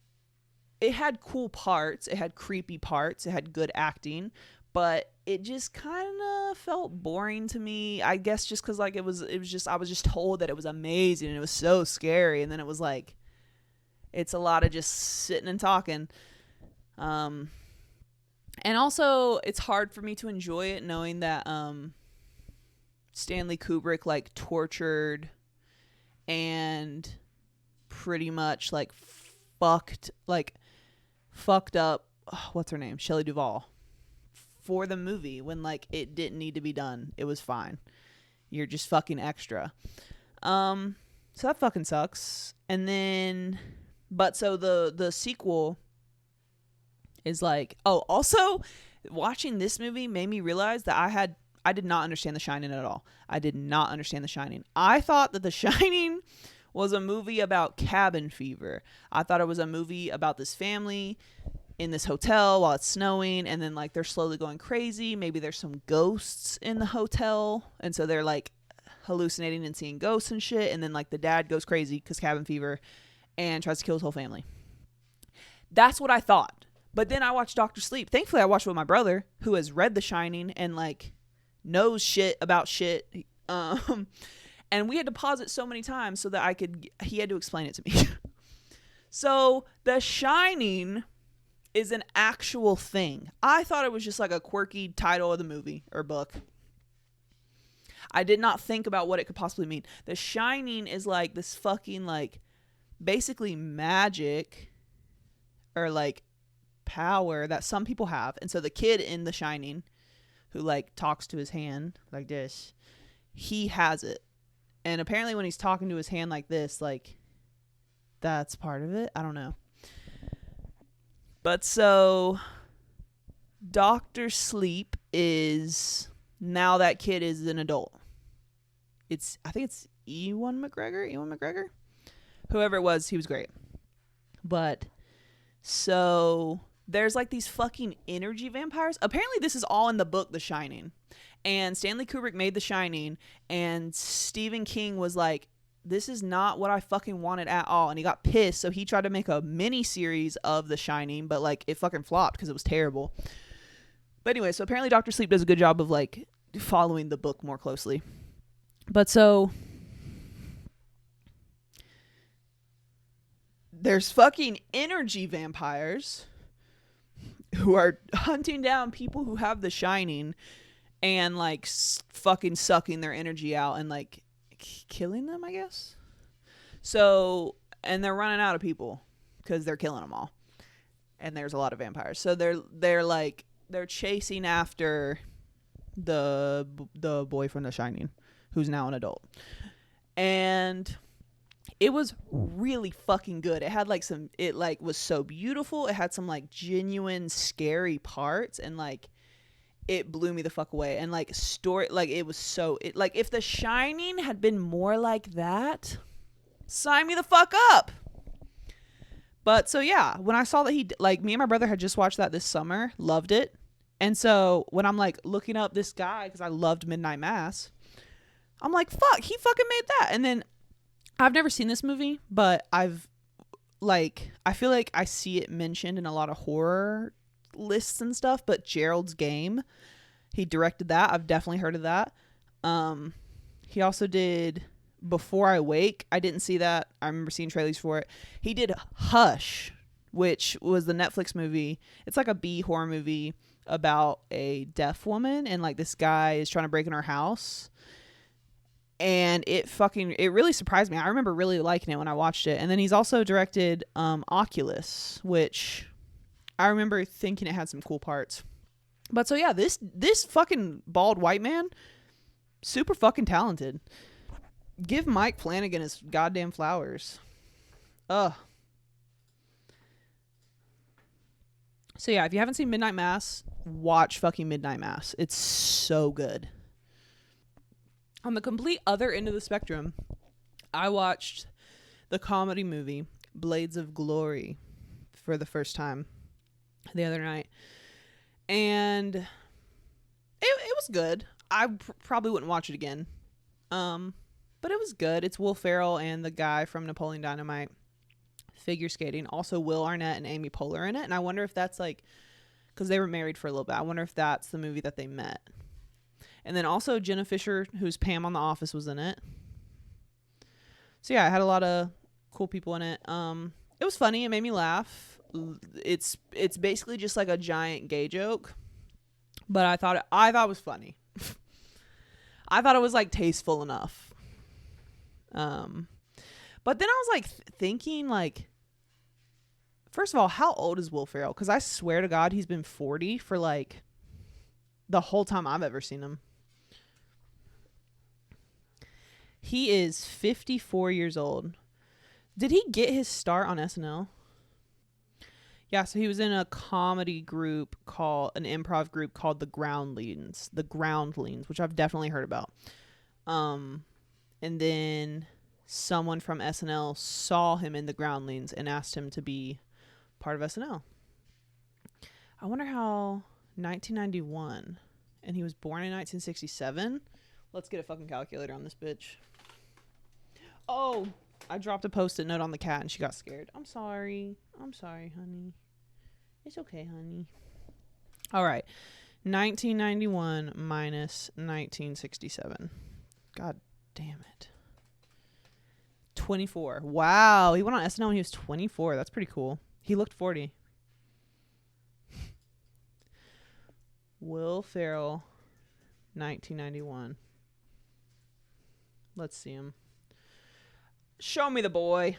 it had cool parts, it had creepy parts, it had good acting, but it just kind of felt boring to me. I guess just because like it was just, I was just told that it was amazing and it was so scary, and then it was like it's a lot of just sitting and talking. And also it's hard for me to enjoy it knowing that Stanley Kubrick like tortured and pretty much like fucked up what's her name, Shelley Duvall, for the movie when like it didn't need to be done. It was fine. You're just fucking extra. So that fucking sucks. And then but so the sequel is like, oh, also watching this movie made me realize that I did not understand The Shining at all. I did not understand The Shining. I thought that The Shining was a movie about cabin fever. I thought it was a movie about this family in this hotel while it's snowing, and then like they're slowly going crazy. Maybe there's some ghosts in the hotel, and so they're like hallucinating and seeing ghosts and shit, and then like the dad goes crazy because cabin fever and tries to kill his whole family. That's what I thought. But then I watched Dr. Sleep. Thankfully, I watched with my brother, who has read The Shining and like knows shit about shit. And we had to pause it so many times so that he had to explain it to me. So The Shining is an actual thing. I thought it was just like a quirky title of the movie or book. I did not think about what it could possibly mean. The Shining is like this fucking like basically magic or like power that some people have. And so the kid in The Shining who like talks to his hand like this, he has it. And apparently when he's talking to his hand like this, like that's part of it. I don't know. But so Dr. Sleep is now that kid is an adult. I think it's Ewan McGregor. Whoever it was, he was great. But so there's like these fucking energy vampires. Apparently this is all in the book The Shining. And Stanley Kubrick made The Shining and Stephen King was like, this is not what I fucking wanted at all. And he got pissed. So he tried to make a mini series of The Shining, but like it fucking flopped because it was terrible. But anyway, so apparently Dr. Sleep does a good job of like following the book more closely. But so there's fucking energy vampires who are hunting down people who have The Shining and like fucking sucking their energy out and like killing them, I guess. So, and they're running out of people because they're killing them all. And there's a lot of vampires. So they're chasing after the boy from The Shining, who's now an adult. And it was really fucking good. It had like it like was so beautiful. It had some like genuine scary parts and like it blew me the fuck away. And like story, like it was so, like if The Shining had been more like that, sign me the fuck up. But so yeah, when I saw that he, like me and my brother had just watched that this summer, loved it. And so when I'm like looking up this guy, because I loved Midnight Mass, I'm like, fuck, he fucking made that. And then I've never seen this movie, but I feel like I see it mentioned in a lot of horror lists and stuff. But Gerald's Game, he directed that. I've definitely heard of that. He also did Before I Wake. I didn't see that. I remember seeing trailers for it. He did Hush, which was the Netflix movie. It's like a B horror movie about a deaf woman, and like this guy is trying to break in her house. And it really surprised me. I remember really liking it when I watched it. And then he's also directed Oculus, which I remember thinking it had some cool parts. But so yeah, this fucking bald white man, super fucking talented. Give Mike Flanagan his goddamn flowers. Ugh. So yeah, if you haven't seen Midnight Mass, watch fucking Midnight Mass. It's so good. On the complete other end of the spectrum, I watched the comedy movie Blades of Glory for the first time the other night. And it was good. I probably wouldn't watch it again. But it was good. It's Will Ferrell and the guy from Napoleon Dynamite figure skating. Also Will Arnett and Amy Poehler in it. And I wonder if that's like, because they were married for a little bit, I wonder if that's the movie that they met. And then also Jenna Fisher, who's Pam on The Office, was in it. So yeah, I had a lot of cool people in it. It was funny. It made me laugh. It's basically just like a giant gay joke, but I thought it was funny. I thought it was like tasteful enough. But then I was like thinking like, first of all, how old is Will Ferrell? Because I swear to God, he's been 40 for like the whole time I've ever seen him. He is 54 years old. Did he get his start on SNL? Yeah, so he was in a comedy group an improv group called The Groundlings, which I've definitely heard about. And then someone from SNL saw him in The Groundlings and asked him to be part of SNL. I wonder how 1991, and he was born in 1967. Let's get a fucking calculator on this bitch. Oh, I dropped a Post-it note on the cat and she got scared. I'm sorry, honey. It's okay, honey. All right. 1991 minus 1967. God damn it. 24. Wow. He went on SNL when he was 24. That's pretty cool. He looked 40. Will Ferrell, 1991. Let's see him. Show me the boy.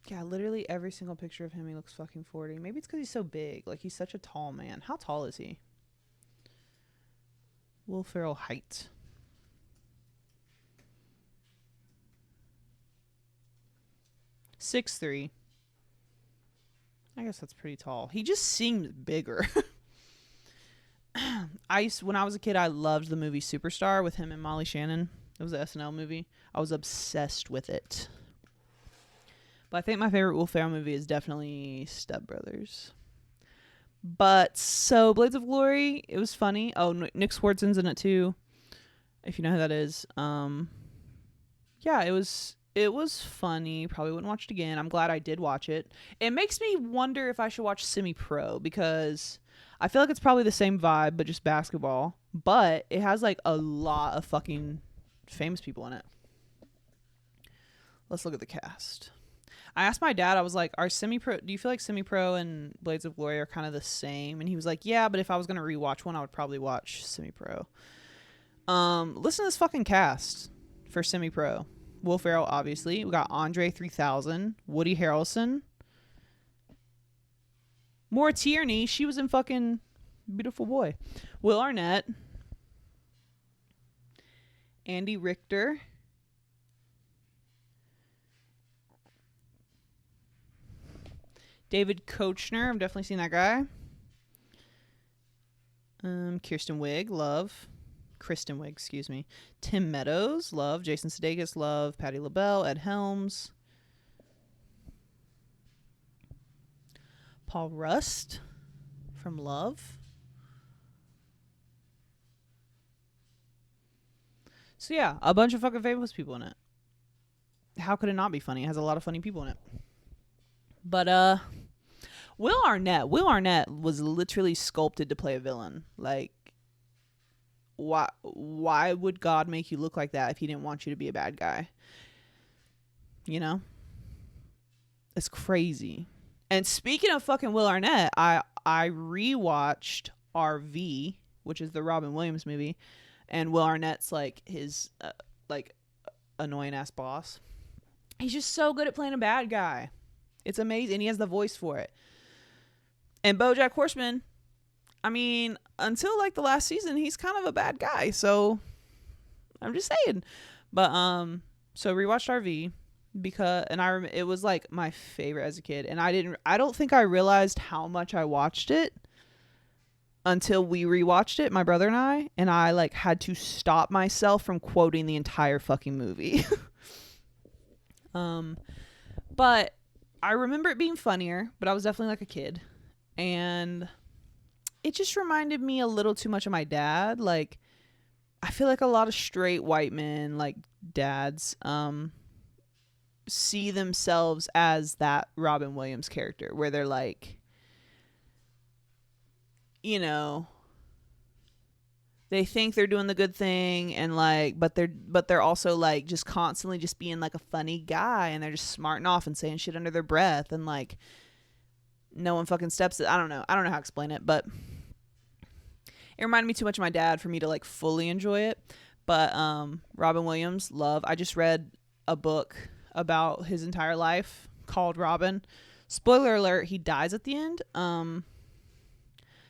Yeah, literally every single picture of him, he looks fucking 40. Maybe it's because he's so big. Like, he's such a tall man. How tall is he? Will Ferrell height. Six three. I guess that's pretty tall. He just seems bigger. When I was a kid, I loved the movie Superstar with him and Molly Shannon. It was an SNL movie. I was obsessed with it. But I think my favorite Will Ferrell movie is definitely Step Brothers. But so Blades of Glory, it was funny. Oh, Nick Swartzen's in it too, if you know who that is. Yeah, it was funny. Probably wouldn't watch it again. I'm glad I did watch it. It makes me wonder if I should watch Semi-Pro, because I feel like it's probably the same vibe but just basketball. But it has like a lot of fucking famous people in it. Let's look at the cast. I asked my dad, I was like, do you feel like Semi-Pro and Blades of Glory are kind of the same? And he was like, yeah, but if I was going to rewatch one, I would probably watch Semi-Pro. Listen to this fucking cast for Semi-Pro. Will Ferrell, obviously. We got Andre 3000, Woody Harrelson, Maura Tierney. She was in fucking Beautiful Boy. Will Arnett, Andy Richter, David Koechner, I've definitely seen that guy. Kristen Wiig, love. Tim Meadows, love. Jason Sudeikis, love. Patti LaBelle, Ed Helms. Paul Rust from Love. So yeah, a bunch of fucking famous people in it. How could it not be funny? It has a lot of funny people in it. But Will Arnett was literally sculpted to play a villain. Like, why would God make you look like that if he didn't want you to be a bad guy? You know? It's crazy. And speaking of fucking Will Arnett, I rewatched RV, which is the Robin Williams movie, and Will Arnett's like his like annoying ass boss. He's just so good at playing a bad guy. It's amazing. He has the voice for it. And BoJack Horseman, I mean, until like the last season, he's kind of a bad guy. So I'm just saying. But so rewatched RV because, and it was like my favorite as a kid, and I don't think I realized how much I watched it until we rewatched it, my brother and I like had to stop myself from quoting the entire fucking movie. But I remember it being funnier, but I was definitely like a kid. And it just reminded me a little too much of my dad. Like, I feel like a lot of straight white men, like dads, see themselves as that Robin Williams character, where they're like, you know, they think they're doing the good thing, and like, but they're also like just constantly just being like a funny guy, and they're just smarting off and saying shit under their breath, and like no one fucking steps it. I don't know how to explain it, but it reminded me too much of my dad for me to like fully enjoy it. But Robin Williams, love. I just read a book about his entire life called Robin. Spoiler alert, he dies at the end.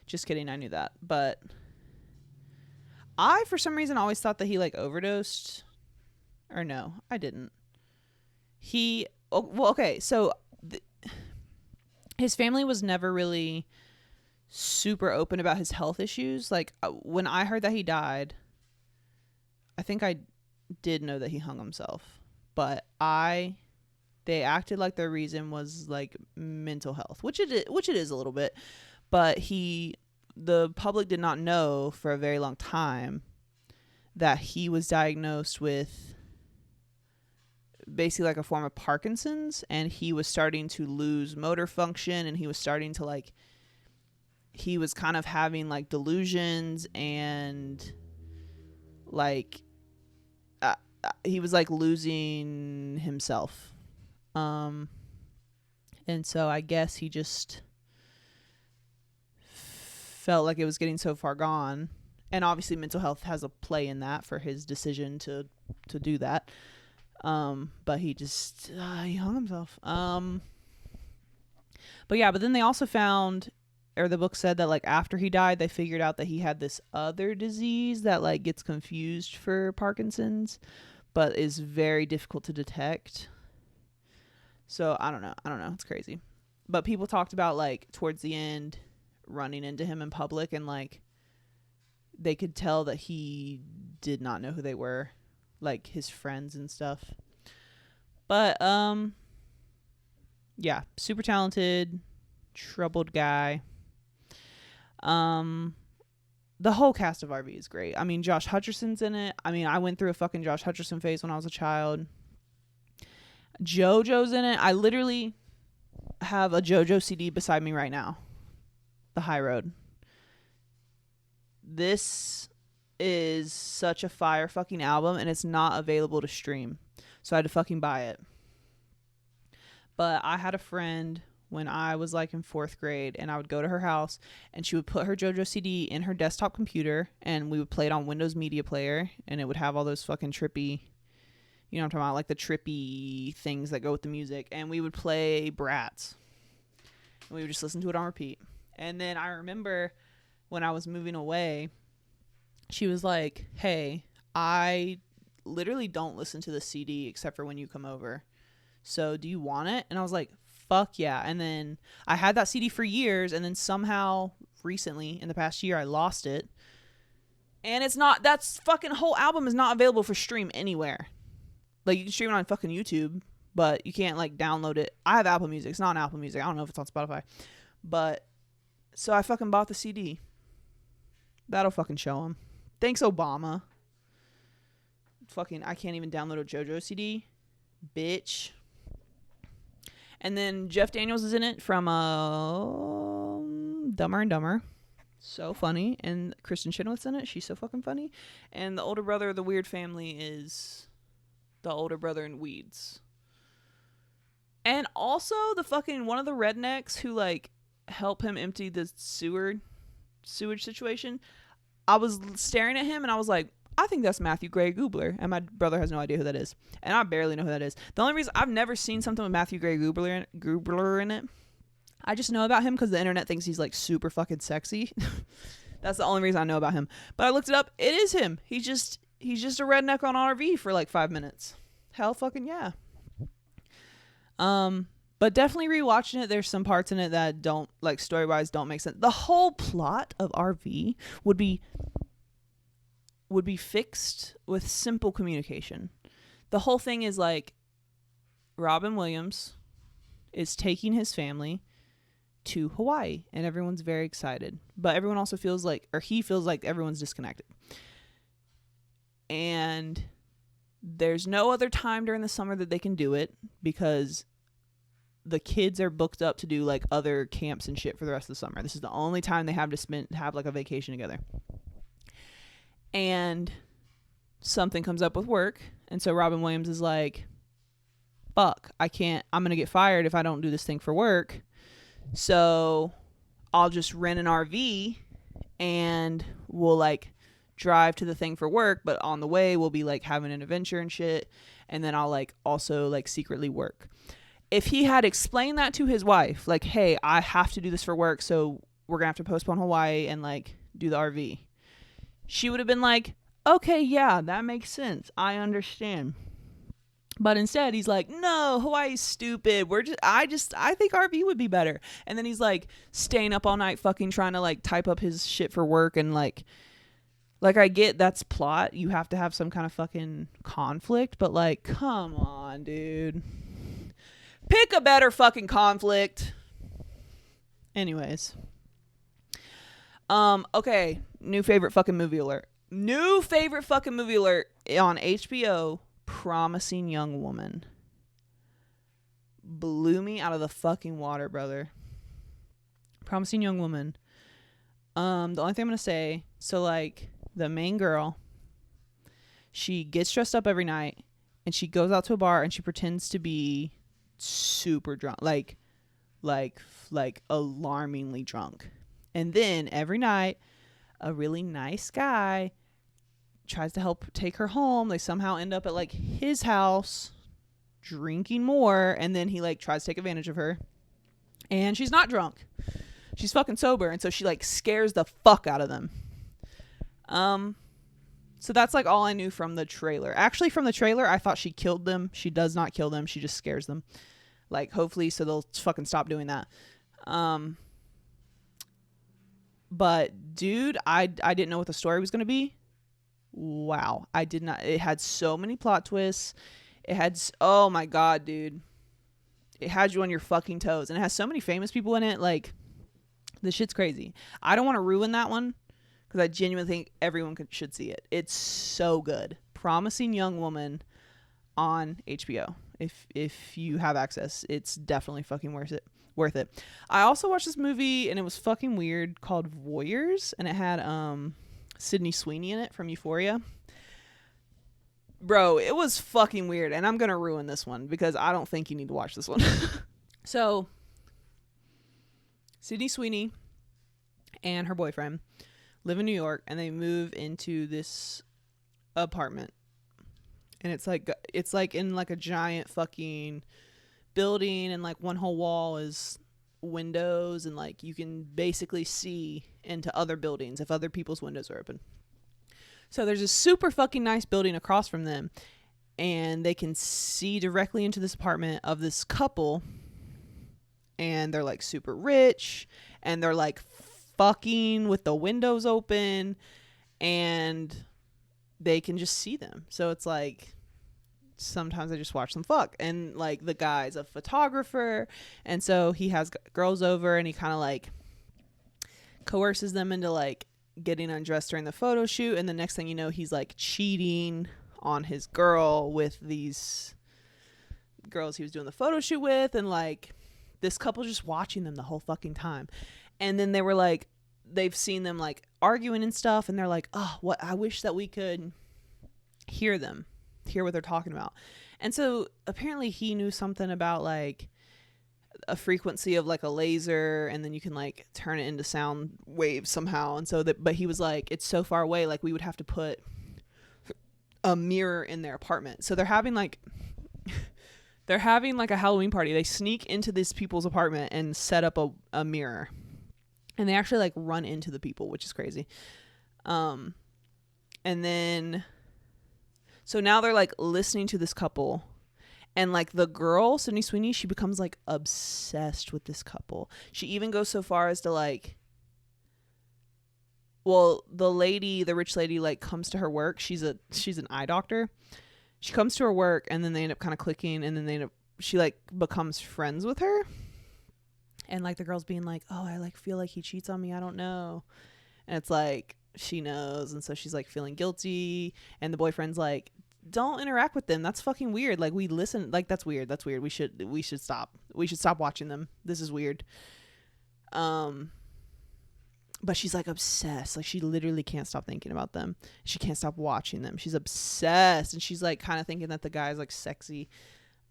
Just kidding, I knew that. But I, for some reason, always thought that he like overdosed. Or no, I didn't. Okay, so his family was never really super open about his health issues. Like, when I heard that he died, I think I did know that he hung himself, but they acted like their reason was like mental health, which it is a little bit, but the public did not know for a very long time that he was diagnosed with basically like a form of Parkinson's, and he was starting to lose motor function, and he was starting to like he was kind of having like delusions and like he was like losing himself. And so I guess he just felt like it was getting so far gone, and obviously mental health has a play in that for his decision to do that. But he just he hung himself. But then they also found, or the book said that like after he died, they figured out that he had this other disease that like gets confused for Parkinson's, but is very difficult to detect. So I don't know. It's crazy. But people talked about like towards the end running into him in public, and like they could tell that he did not know who they were, like his friends and stuff. But yeah, super talented, troubled guy. The whole cast of RV is great. I mean, Josh Hutcherson's in it. I mean, I went through a fucking Josh Hutcherson phase when I was a child. JoJo's in it. I literally have a JoJo CD beside me right now. The High Road. This is such a fire fucking album, and it's not available to stream, so I had to fucking buy it. But I had a friend when I was like in 4th grade, and I would go to her house, and she would put her JoJo CD in her desktop computer, and we would play it on Windows Media Player, and it would have all those fucking trippy, you know what I'm talking about, like the trippy things that go with the music, and we would play Bratz, and we would just listen to it on repeat. And then I remember when I was moving away, she was like, hey, I literally don't listen to the CD except for when you come over. So do you want it? And I was like, fuck yeah. And then I had that CD for years, and then somehow recently in the past year I lost it. And it's not, that's fucking whole album is not available for stream anywhere. Like you can stream it on fucking YouTube, but you can't like download it. I have Apple Music. It's not on Apple Music. I don't know if it's on Spotify. But so I fucking bought the CD. That'll fucking show him. Thanks, Obama. Fucking, I can't even download a JoJo CD. Bitch. And then Jeff Daniels is in it from Dumber and Dumber. So funny. And Kristen Chenoweth's in it. She's so fucking funny. And the older brother of the Weird Family is the older brother in Weeds. And also the fucking one of the rednecks who like help him empty the sewage situation. I was staring at him and I was like, I think that's Matthew Gray Gubler, and my brother has no idea who that is, and I barely know who that is. The only reason I've never seen something with Matthew Gray Gubler in it, I just know about him because the internet thinks he's like super fucking sexy. That's the only reason I know about him. But I looked it up. It is him. He's just a redneck on RV for like 5 minutes. Hell fucking yeah. But definitely rewatching it, there's some parts in it that don't, like, story-wise don't make sense. The whole plot of RV would be fixed with simple communication. The whole thing is, like, Robin Williams is taking his family to Hawaii, and everyone's very excited. But everyone also feels like, or he feels like everyone's disconnected. And there's no other time during the summer that they can do it because the kids are booked up to do like other camps and shit for the rest of the summer. This is the only time they have to have like a vacation together. And something comes up with work. And so Robin Williams is like, fuck, I'm going to get fired if I don't do this thing for work. So I'll just rent an RV and we'll like drive to the thing for work. But on the way, we'll be like having an adventure and shit. And then I'll like also like secretly work. If he had explained that to his wife, like, hey, I have to do this for work, so we're going to have to postpone Hawaii and, like, do the RV, she would have been like, okay, yeah, that makes sense. I understand. But instead, he's like, no, Hawaii's stupid. I think RV would be better. And then he's, like, staying up all night fucking trying to, like, type up his shit for work and, like, I get that's plot. You have to have some kind of fucking conflict, but, like, come on, dude. Pick a better fucking conflict. Anyways. Okay. New favorite fucking movie alert on HBO. Promising Young Woman. Blew me out of the fucking water, brother. Promising Young Woman The only thing I'm gonna say, so like the main girl, she gets dressed up every night and she goes out to a bar and she pretends to be super drunk, like like alarmingly drunk. And then every night a really nice guy tries to help take her home. They somehow end up at like his house drinking more, and then he like tries to take advantage of her. And she's not drunk. She's fucking sober, and so she like scares the fuck out of them. So that's like all I knew from the trailer. Actually, from the trailer, I thought she killed them. She does not kill them. She just scares them. Like, hopefully, so they'll fucking stop doing that. But dude, I didn't know what the story was gonna be. Wow, I did not. It had so many plot twists. It had, oh my god, dude, it had you on your fucking toes, and it has so many famous people in it. Like, this shit's crazy. I don't want to ruin that one because I genuinely think everyone should see it. It's so good. Promising Young Woman on HBO. If you have access, it's definitely fucking worth it. I also watched this movie and it was fucking weird called Voyeurs, and it had Sydney Sweeney in it from Euphoria. Bro, it was fucking weird, and I'm gonna ruin this one because I don't think you need to watch this one. So Sydney Sweeney and her boyfriend live in New York, and they move into this apartment, and it's like in like a giant fucking building, and like one whole wall is windows, and like you can basically see into other buildings if other people's windows are open. So there's a super fucking nice building across from them, and they can see directly into this apartment of this couple, and they're like super rich, and they're like fucking with the windows open, and they can just see them. So it's like sometimes I just watch them fuck, and like the guy's a photographer, and so he has girls over, and he kind of like coerces them into like getting undressed during the photo shoot, and the next thing you know, he's like cheating on his girl with these girls he was doing the photo shoot with, and like this couple just watching them the whole fucking time. And then they were like, they've seen them like arguing and stuff, and they're like, oh, what, I wish that we could hear what they're talking about. And so apparently he knew something about like a frequency of like a laser, and then you can like turn it into sound waves somehow. And so that, but he was like, it's so far away, like we would have to put a mirror in their apartment. So they're having like a Halloween party. They sneak into these people's apartment and set up a mirror, and they actually like run into the people, which is crazy. And then so now they're like listening to this couple. And like the girl, Sydney Sweeney, she becomes like obsessed with this couple. She even goes so far as to like, well, the rich lady like comes to her work. She's an eye doctor. She comes to her work, and then they end up kind of clicking, and then she like becomes friends with her. And like the girl's being like, oh, I like feel like he cheats on me, I don't know. And it's like she knows, and so she's like feeling guilty, and the boyfriend's like, don't interact with them, that's fucking weird, like we listen, like that's weird, we should stop watching them, this is weird. But she's like obsessed, like she literally can't stop thinking about them, she can't stop watching them, she's obsessed, and she's like kind of thinking that the guy's like sexy.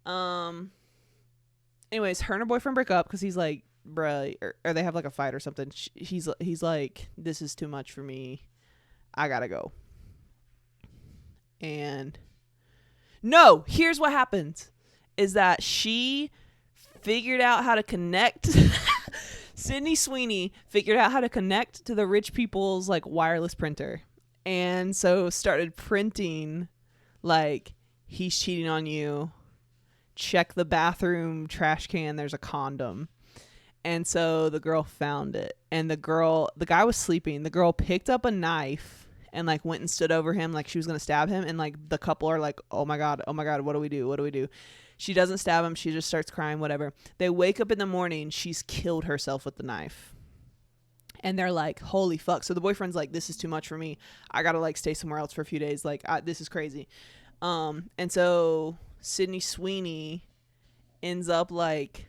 Anyways, her and her boyfriend break up because he's like, bruh, or they have like a fight or something. He's like, this is too much for me, I gotta go. And no, here's what happens is that she figured out how to connect. Sydney Sweeney figured out how to connect to the rich people's like wireless printer, and so started printing like, he's cheating on you, check the bathroom trash can, there's a condom. And so the girl found it, and the guy was sleeping. The girl picked up a knife and like went and stood over him like she was gonna stab him, and like the couple are like, oh my god, what do we do? She doesn't stab him, she just starts crying, whatever. They wake up in the morning, she's killed herself with the knife, and they're like, holy fuck. So the boyfriend's like, this is too much for me, I gotta like stay somewhere else for a few days, like this is crazy. And so Sydney Sweeney ends up like,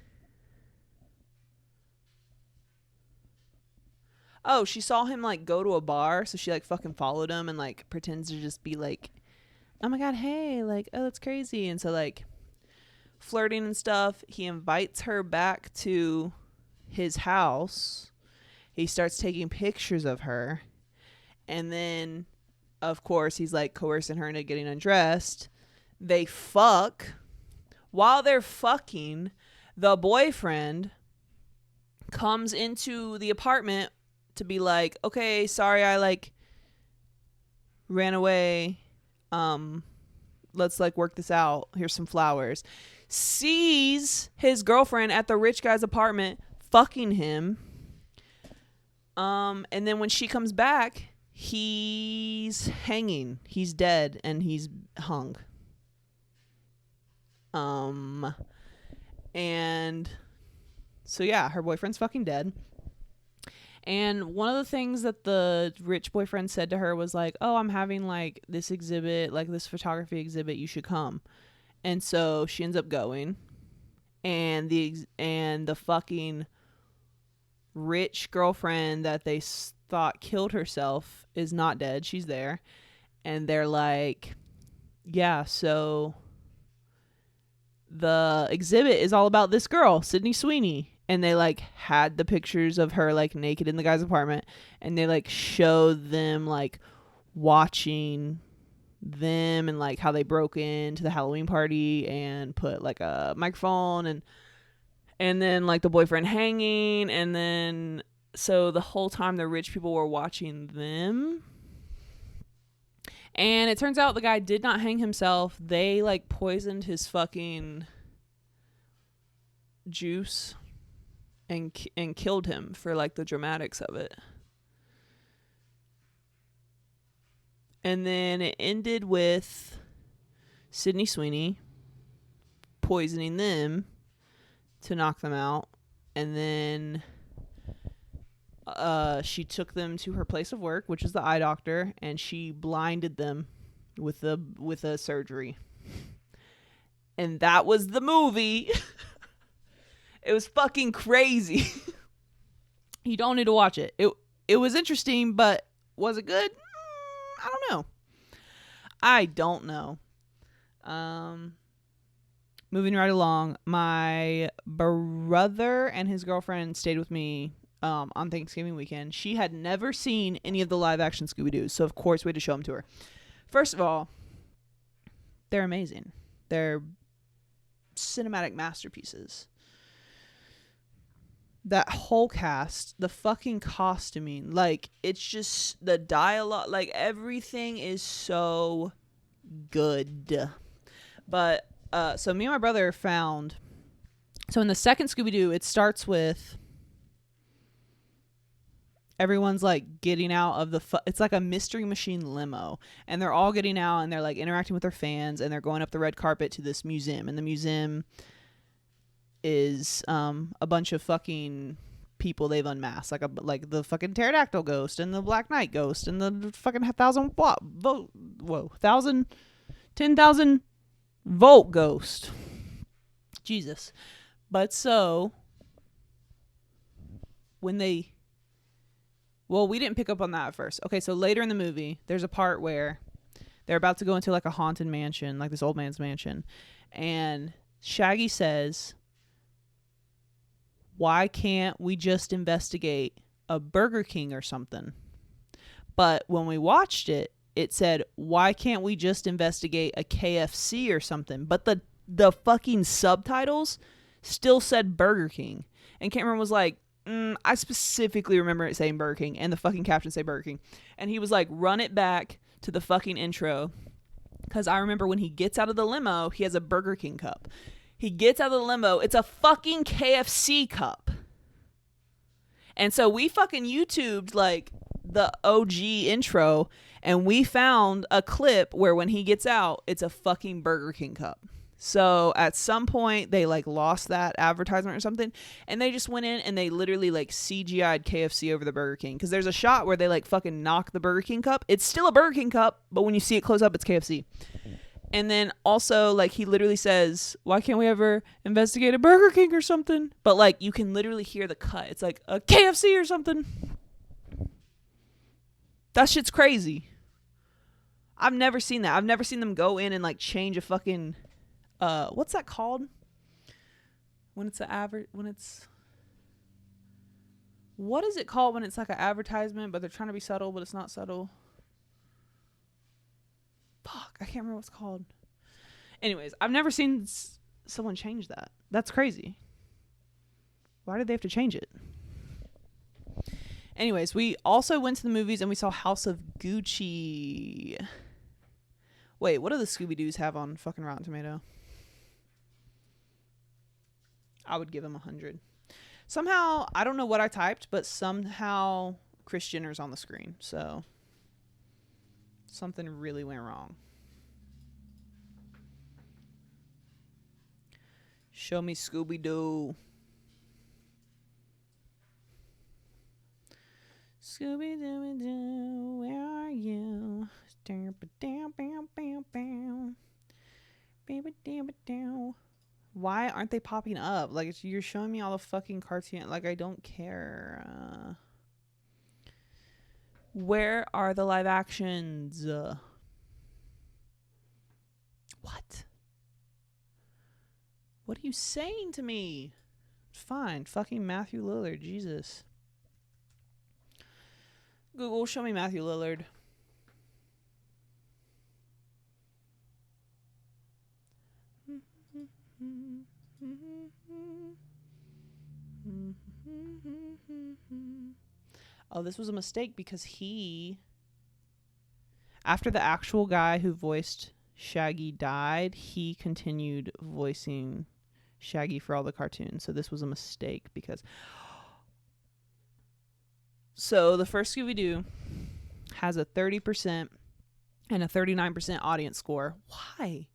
Oh, she saw him like go to a bar, so she like fucking followed him and like pretends to just be like, oh my god, hey, like, oh, that's crazy. And so like flirting and stuff. He invites her back to his house. He starts taking pictures of her. And then, of course, he's like coercing her into getting undressed. They fuck. While they're fucking, the boyfriend comes into the apartment to be like, okay, sorry, I like ran away. Let's like work this out. Here's some flowers. Sees his girlfriend at the rich guy's apartment fucking him. And then when she comes back, he's hanging. He's dead and he's hung. And so yeah, her boyfriend's fucking dead. And one of the things that the rich boyfriend said to her was like, oh, I'm having like this exhibit, like this photography exhibit, you should come. And so she ends up going, and the fucking rich girlfriend that they thought killed herself is not dead. She's there. And they're like, yeah, so the exhibit is all about this girl, Sydney Sweeney. And they like had the pictures of her like naked in the guy's apartment, and they like showed them like watching them and like how they broke into the Halloween party and put like a microphone and then like the boyfriend hanging. And then so the whole time the rich people were watching them. And it turns out the guy did not hang himself. They like poisoned his fucking juice and killed him for like the dramatics of it. And then it ended with Sydney Sweeney poisoning them to knock them out. And then she took them to her place of work, which is the eye doctor, and she blinded them with a surgery. And that was the movie. It was fucking crazy. You don't need to watch it. It was interesting, but was it good? I don't know. Moving right along, my brother and his girlfriend stayed with me on Thanksgiving weekend. She had never seen any of the live action Scooby-Doos, so of course we had to show them to her. First of all, they're amazing. They're cinematic masterpieces. That whole cast, the fucking costuming, like, it's just the dialogue, like, everything is so good. But, so me and my brother found, so in the second Scooby-Doo, it starts with everyone's, like, getting out of it's like a Mystery Machine limo, and they're all getting out, and they're, like, interacting with their fans, and they're going up the red carpet to this museum, and the museum is a bunch of fucking people they've unmasked, like the fucking pterodactyl ghost and the Black Knight ghost and the fucking 10,000 volt ghost. Jesus. But so when we didn't pick up on that at first. Okay, so later in the movie, there's a part where they're about to go into like a haunted mansion, like this old man's mansion, and Shaggy says, why can't we just investigate a Burger King or something? But when we watched it, it said, why can't we just investigate a KFC or something? But the fucking subtitles still said Burger King. And Cameron was like, I specifically remember it saying Burger King, and the fucking caption say Burger King. And he was like, run it back to the fucking intro. Because I remember when he gets out of the limo, he has a Burger King cup. He gets out of the limo. It's a fucking KFC cup. And so we fucking YouTubed like the OG intro, and we found a clip where when he gets out, it's a fucking Burger King cup. So at some point they like lost that advertisement or something, and they just went in and they literally like CGI'd KFC over the Burger King. Because there's a shot where they like fucking knock the Burger King cup. It's still a Burger King cup, but when you see it close up, it's KFC. And then also, like, he literally says, why can't we ever investigate a Burger King or something? But, like, you can literally hear the cut. It's like a KFC or something. That shit's crazy. I've never seen that. I've never seen them go in and like change a fucking what's that called? When it's what is it called when it's like an advertisement but they're trying to be subtle but it's not subtle? Fuck, I can't remember what it's called. Anyways, I've never seen someone change that. That's crazy. Why did they have to change it? Anyways, we also went to the movies and we saw House of Gucci. Wait, what do the Scooby-Doos have on fucking Rotten Tomato? I would give him 100. Somehow, I don't know what I typed, but somehow Kris Jenner's on the screen. So, something really went wrong. Show me Scooby-Doo. Scooby-Doo, where are you? Why aren't they popping up? Like, you're showing me all the fucking cartoon. Like, I don't care. Where are the live actions? What? What are you saying to me? Fine. Fucking Matthew Lillard. Jesus. Google, show me Matthew Lillard. Oh, this was a mistake because after the actual guy who voiced Shaggy died, he continued voicing Shaggy for all the cartoons. So this was a mistake because... So the first Scooby-Doo has a 30% and a 39% audience score. Why?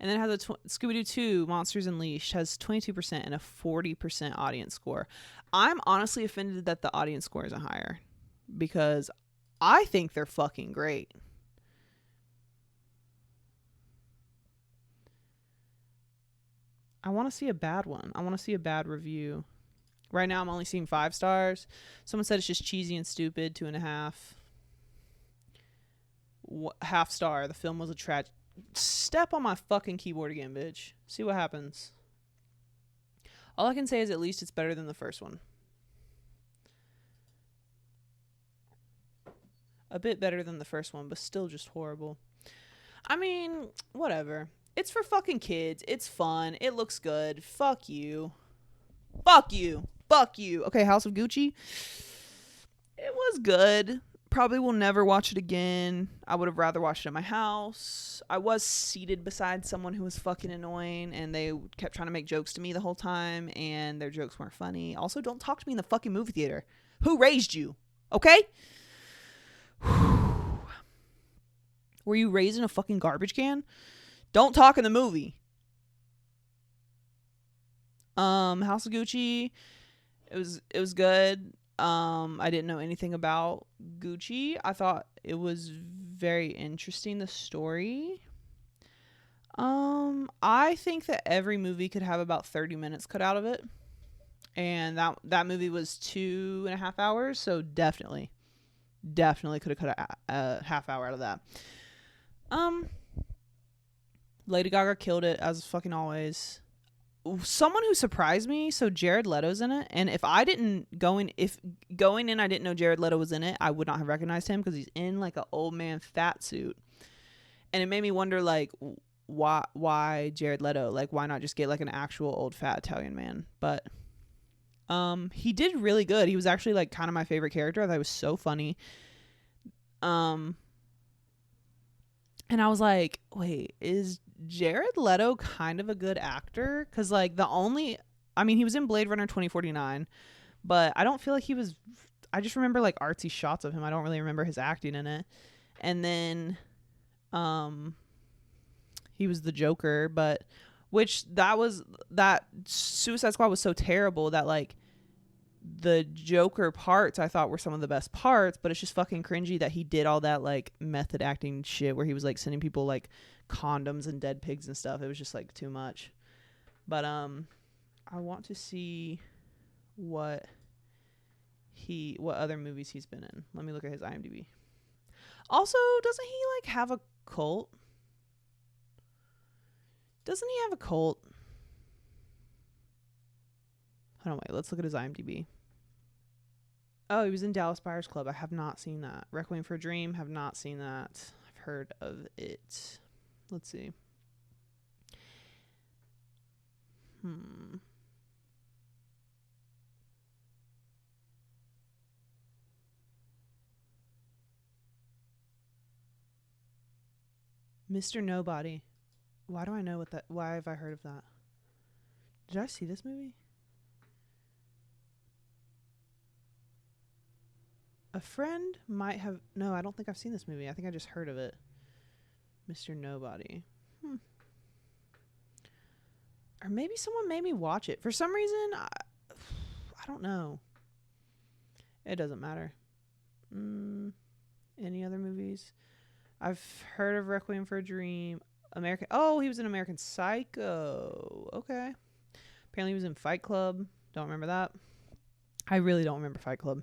And then it has Scooby-Doo 2, Monsters Unleashed, has 22% and a 40% audience score. I'm honestly offended that the audience score isn't higher because I think they're fucking great. I want to see a bad one. I want to see a bad review. Right now, I'm only seeing 5 stars. Someone said it's just cheesy and stupid, 2.5. Half star. The film was a tragedy. Step on my fucking keyboard again, bitch. See what happens. All I can say is at least it's better than the first one. A bit better than the first one, but still just horrible. I mean, whatever. It's for fucking kids. It's fun. It looks good. Fuck you. Fuck you. Fuck you. Okay, House of Gucci. It was good. Probably will never watch it again. I would have rather watched it at my house. I was seated beside someone who was fucking annoying, and they kept trying to make jokes to me the whole time, and their jokes weren't funny. Also, don't talk to me in the fucking movie theater. Who raised you? Okay? Were you raised in a fucking garbage can? Don't talk in the movie. House of Gucci, it was good. I didn't know anything about Gucci. I thought it was very interesting, the story. I think that every movie could have about 30 minutes cut out of it. And that movie was 2.5 hours, so definitely could have cut a half hour out of that. Lady Gaga killed it as fucking always. Someone who surprised me, so Jared Leto's in it, and if going in I didn't know Jared Leto was in it, I would not have recognized him because he's in like an old man fat suit, and it made me wonder like why Jared Leto, like why not just get like an actual old fat Italian man? But he did really good. He was actually like kind of my favorite character. I thought he was so funny. And I was like, wait, is Jared Leto kind of a good actor? Because, like, he was in Blade Runner 2049, but I don't feel like I just remember, like, artsy shots of him. I don't really remember his acting in it. And then, he was the Joker, that Suicide Squad was so terrible that, like, the Joker parts I thought were some of the best parts, but it's just fucking cringy that he did all that like method acting shit where he was like sending people like condoms and dead pigs and stuff. It was just like too much. But I want to see what other movies he's been in. Let me look at his IMDb. Also, doesn't he like have a cult? Doesn't he have a cult? Hold on, wait. Let's look at his IMDb. Oh, he was in Dallas Buyers Club. I have not seen that. Requiem for a Dream. Have not seen that. I've heard of it. Let's see. Mr. Nobody. Why do I know what that? Why have I heard of that? Did I see this movie? A friend might have. No, I don't think I've seen this movie. I think I just heard of it. Mr. Nobody. Or maybe someone made me watch it. For some reason, I don't know. It doesn't matter. Any other movies? I've heard of Requiem for a Dream. American. Oh, he was in American Psycho. Okay. Apparently he was in Fight Club. Don't remember that. I really don't remember Fight Club.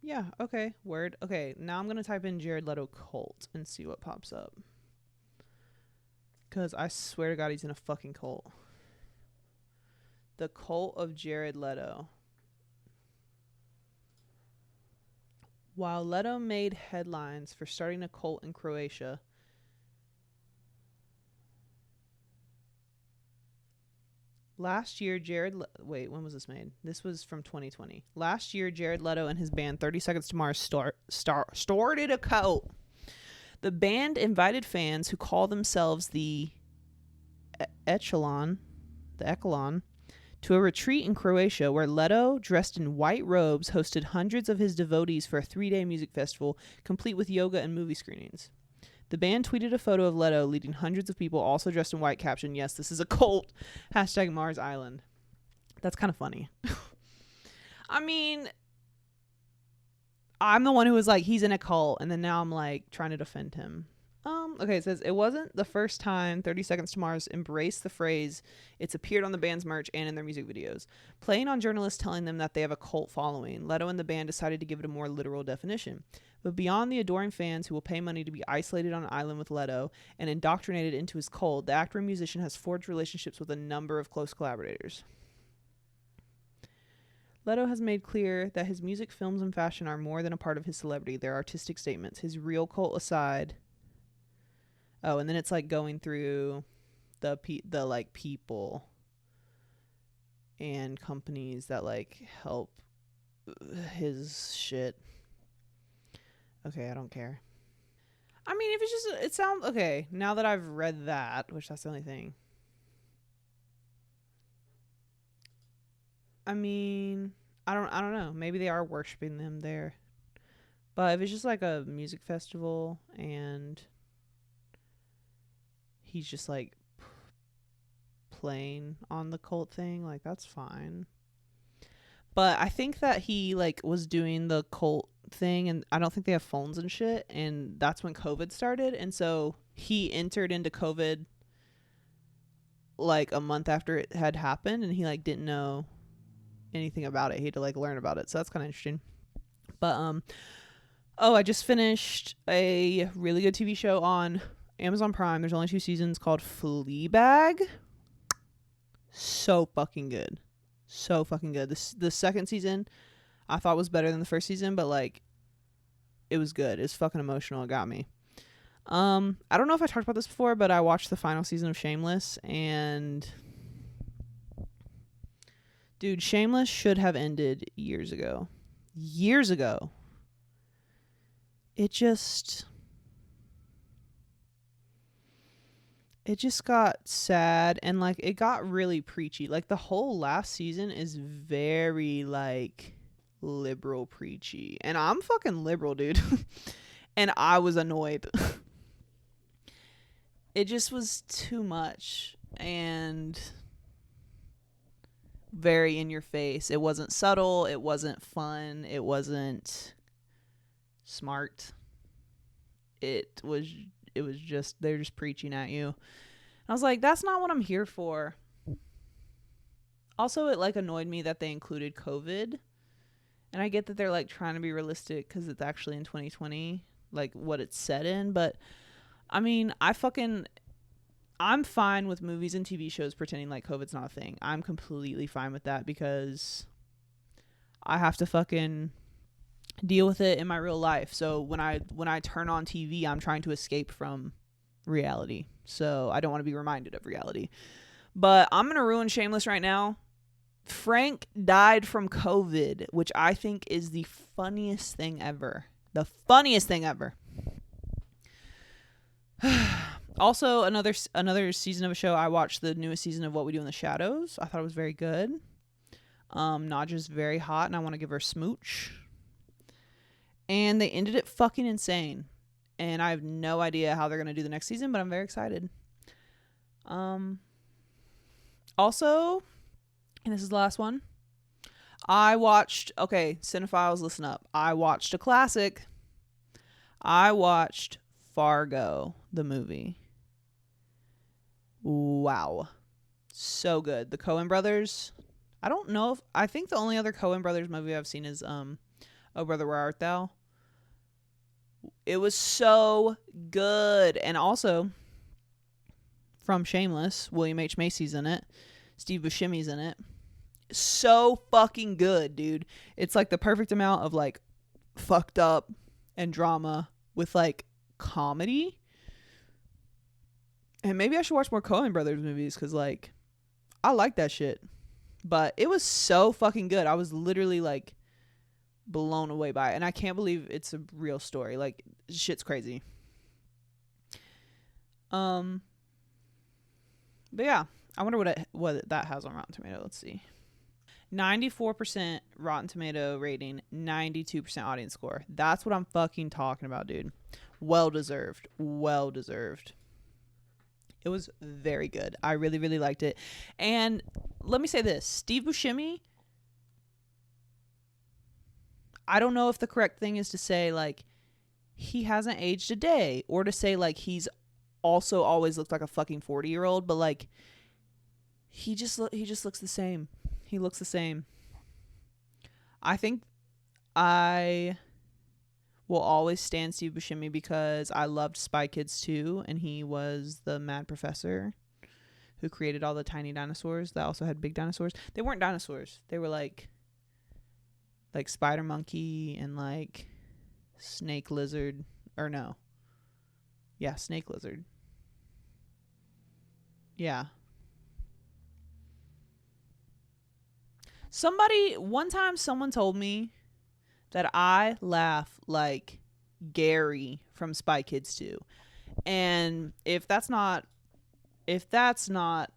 Yeah, okay. Word. Okay, now I'm going to type in Jared Leto cult and see what pops up. Because I swear to God he's in a fucking cult. The Cult of Jared Leto. While Leto made headlines for starting a cult in Croatia, last year, wait, when was this made? This was from 2020. Last year, Jared Leto and his band 30 Seconds to Mars started a cult. The band invited fans who call themselves the Echelon, to a retreat in Croatia where Leto, dressed in white robes, hosted hundreds of his devotees for a 3-day music festival, complete with yoga and movie screenings. The band tweeted a photo of Leto leading hundreds of people also dressed in white, caption, "Yes, this is a cult. # Mars Island." That's kind of funny. I mean, I'm the one who was like, he's in a cult, and then now I'm like trying to defend him. Okay, it says, it wasn't the first time 30 Seconds to Mars embraced the phrase. It's appeared on the band's merch and in their music videos. Playing on journalists telling them that they have a cult following, Leto and the band decided to give it a more literal definition. But beyond the adoring fans who will pay money to be isolated on an island with Leto and indoctrinated into his cult, the actor and musician has forged relationships with a number of close collaborators. Leto has made clear that his music, films, and fashion are more than a part of his celebrity. They're artistic statements. His real cult aside. Oh, and then it's like going through the like people and companies that like help his shit. Okay, I don't care. I mean, if it's just, it sounds okay. Now that I've read that, which that's the only thing. I mean, I don't know. Maybe they are worshiping them there. But if it's just like a music festival and he's just like playing on the cult thing, like that's fine. But I think that he like was doing the cult thing, and I don't think they have phones and shit, and that's when COVID started, and so he entered into COVID like a month after it had happened, and he like didn't know anything about it. He had to like learn about it, so that's kind of interesting. But I just finished a really good TV show on Amazon Prime. There's only 2 seasons, called Fleabag. So fucking good. So fucking good. The second season I thought was better than the first season, but like it was good. It's fucking emotional. It got me. I don't know if I talked about this before, but I watched the final season of Shameless, and dude, Shameless should have ended years ago. Years ago. It just got sad, and like it got really preachy. Like the whole last season is very like liberal preachy, and I'm fucking liberal, dude. And I was annoyed. It just was too much and very in your face. It wasn't subtle, it wasn't fun, it wasn't smart. It was just, they're just preaching at you. And I was like, that's not what I'm here for. Also, it like annoyed me that they included COVID. And I get that they're like trying to be realistic because it's actually in 2020, like what it's set in. But I mean, I'm fine with movies and TV shows pretending like COVID's not a thing. I'm completely fine with that because I have to fucking deal with it in my real life. So when I turn on TV, I'm trying to escape from reality. So I don't want to be reminded of reality. But I'm going to ruin Shameless right now. Frank died from COVID, which I think is the funniest thing ever. The funniest thing ever. Also, another season of a show. I watched the newest season of What We Do in the Shadows. I thought it was very good. Nadja's very hot, and I want to give her a smooch. And they ended it fucking insane. And I have no idea how they're going to do the next season, but I'm very excited. Also, and this is the last one, cinephiles, listen up. I watched a classic. I watched Fargo, the movie. Wow. So good. The Coen brothers. I think the only other Coen brothers movie I've seen is Oh Brother, Where Art Thou? It was so good. And also, from Shameless, William H. Macy's in it. Steve Buscemi's in it. So fucking good, dude. It's like the perfect amount of like fucked up and drama with like comedy. And maybe I should watch more Coen Brothers movies because like I like that shit. But it was so fucking good. I was literally like blown away by it. And I can't believe it's a real story. Like, shit's crazy. But yeah, I wonder what that has on Rotten Tomato. Let's see. 94% Rotten Tomato rating, 92% audience score. That's what I'm fucking talking about, dude. Well deserved. Well deserved. It was very good. I really, really liked it. And let me say this. Steve Buscemi, I don't know if the correct thing is to say, like, he hasn't aged a day. Or to say, like, he's also always looked like a fucking 40-year-old. But, like, he just looks the same. He looks the same. I think I will always stand Steve Buscemi because I loved Spy Kids 2, and he was the mad professor who created all the tiny dinosaurs that also had big dinosaurs. They weren't dinosaurs. They were like spider monkey and like snake lizard, or no. Yeah, snake lizard. Yeah. One time someone told me that I laugh like Gary from Spy Kids 2. And if that's not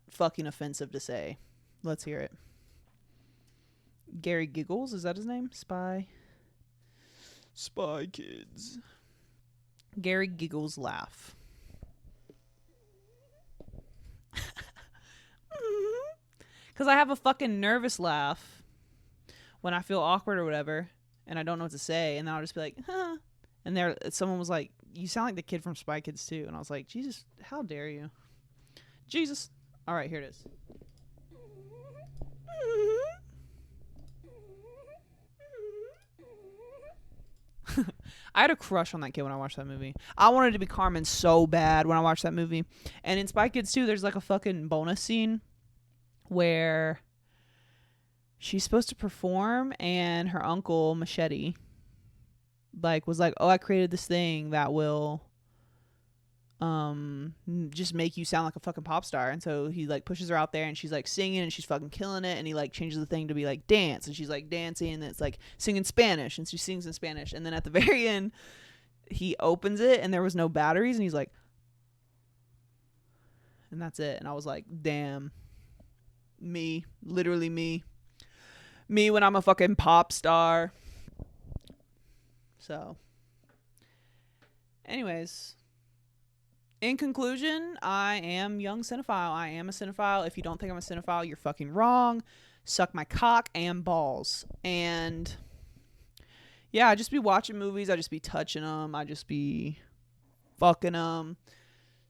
fucking offensive to say, let's hear it. Gary Giggles, is that his name? Spy Kids. Gary Giggles laugh. Because I have a fucking nervous laugh when I feel awkward or whatever, and I don't know what to say, and then I'll just be like, huh. And someone was like, you sound like the kid from Spy Kids 2. And I was like, Jesus, how dare you? Jesus. All right, here it is. I had a crush on that kid when I watched that movie. I wanted to be Carmen so bad when I watched that movie. And in Spy Kids 2, there's like a fucking bonus scene where she's supposed to perform, and her uncle Machete was like, oh, I created this thing that will just make you sound like a fucking pop star. And so he like pushes her out there, and she's like singing, and she's fucking killing it, and he like changes the thing to be like dance, and she's like dancing, and it's like singing Spanish, and she sings in Spanish. And then at the very end he opens it and there was no batteries, and he's like, and that's it. And I was like, damn, me, literally me when I'm a fucking pop star. So anyways, in conclusion, I am young cinephile. I am a cinephile. If you don't think I'm a cinephile, you're fucking wrong. Suck my cock and balls. And yeah, I just be watching movies. I just be touching them. I just be fucking them.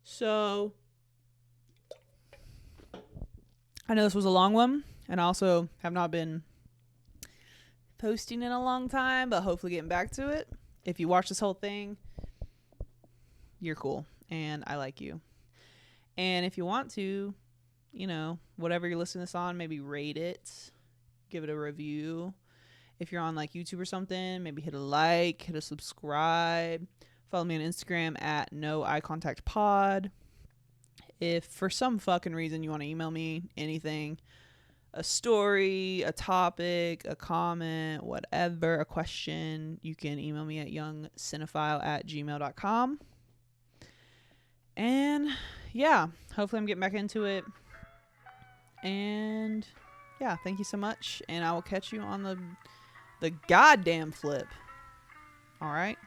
So I know this was a long one, and I also have not been posting in a long time, but hopefully getting back to it. If you watch this whole thing, you're cool and I like you. And if you want to, you know, whatever you're listening to this on, maybe rate it, give it a review. If you're on like YouTube or something, maybe hit a like, hit a subscribe. Follow me on Instagram at no eye contact pod. If for some fucking reason you want to email me anything, a story, a topic, a comment, whatever, a question, you can email me at youngcinephile@gmail.com. And yeah, hopefully I'm getting back into it. And yeah, thank you so much. And I will catch you on the goddamn flip. All right.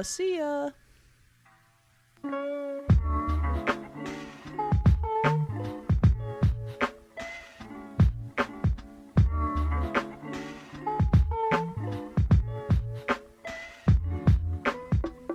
See ya.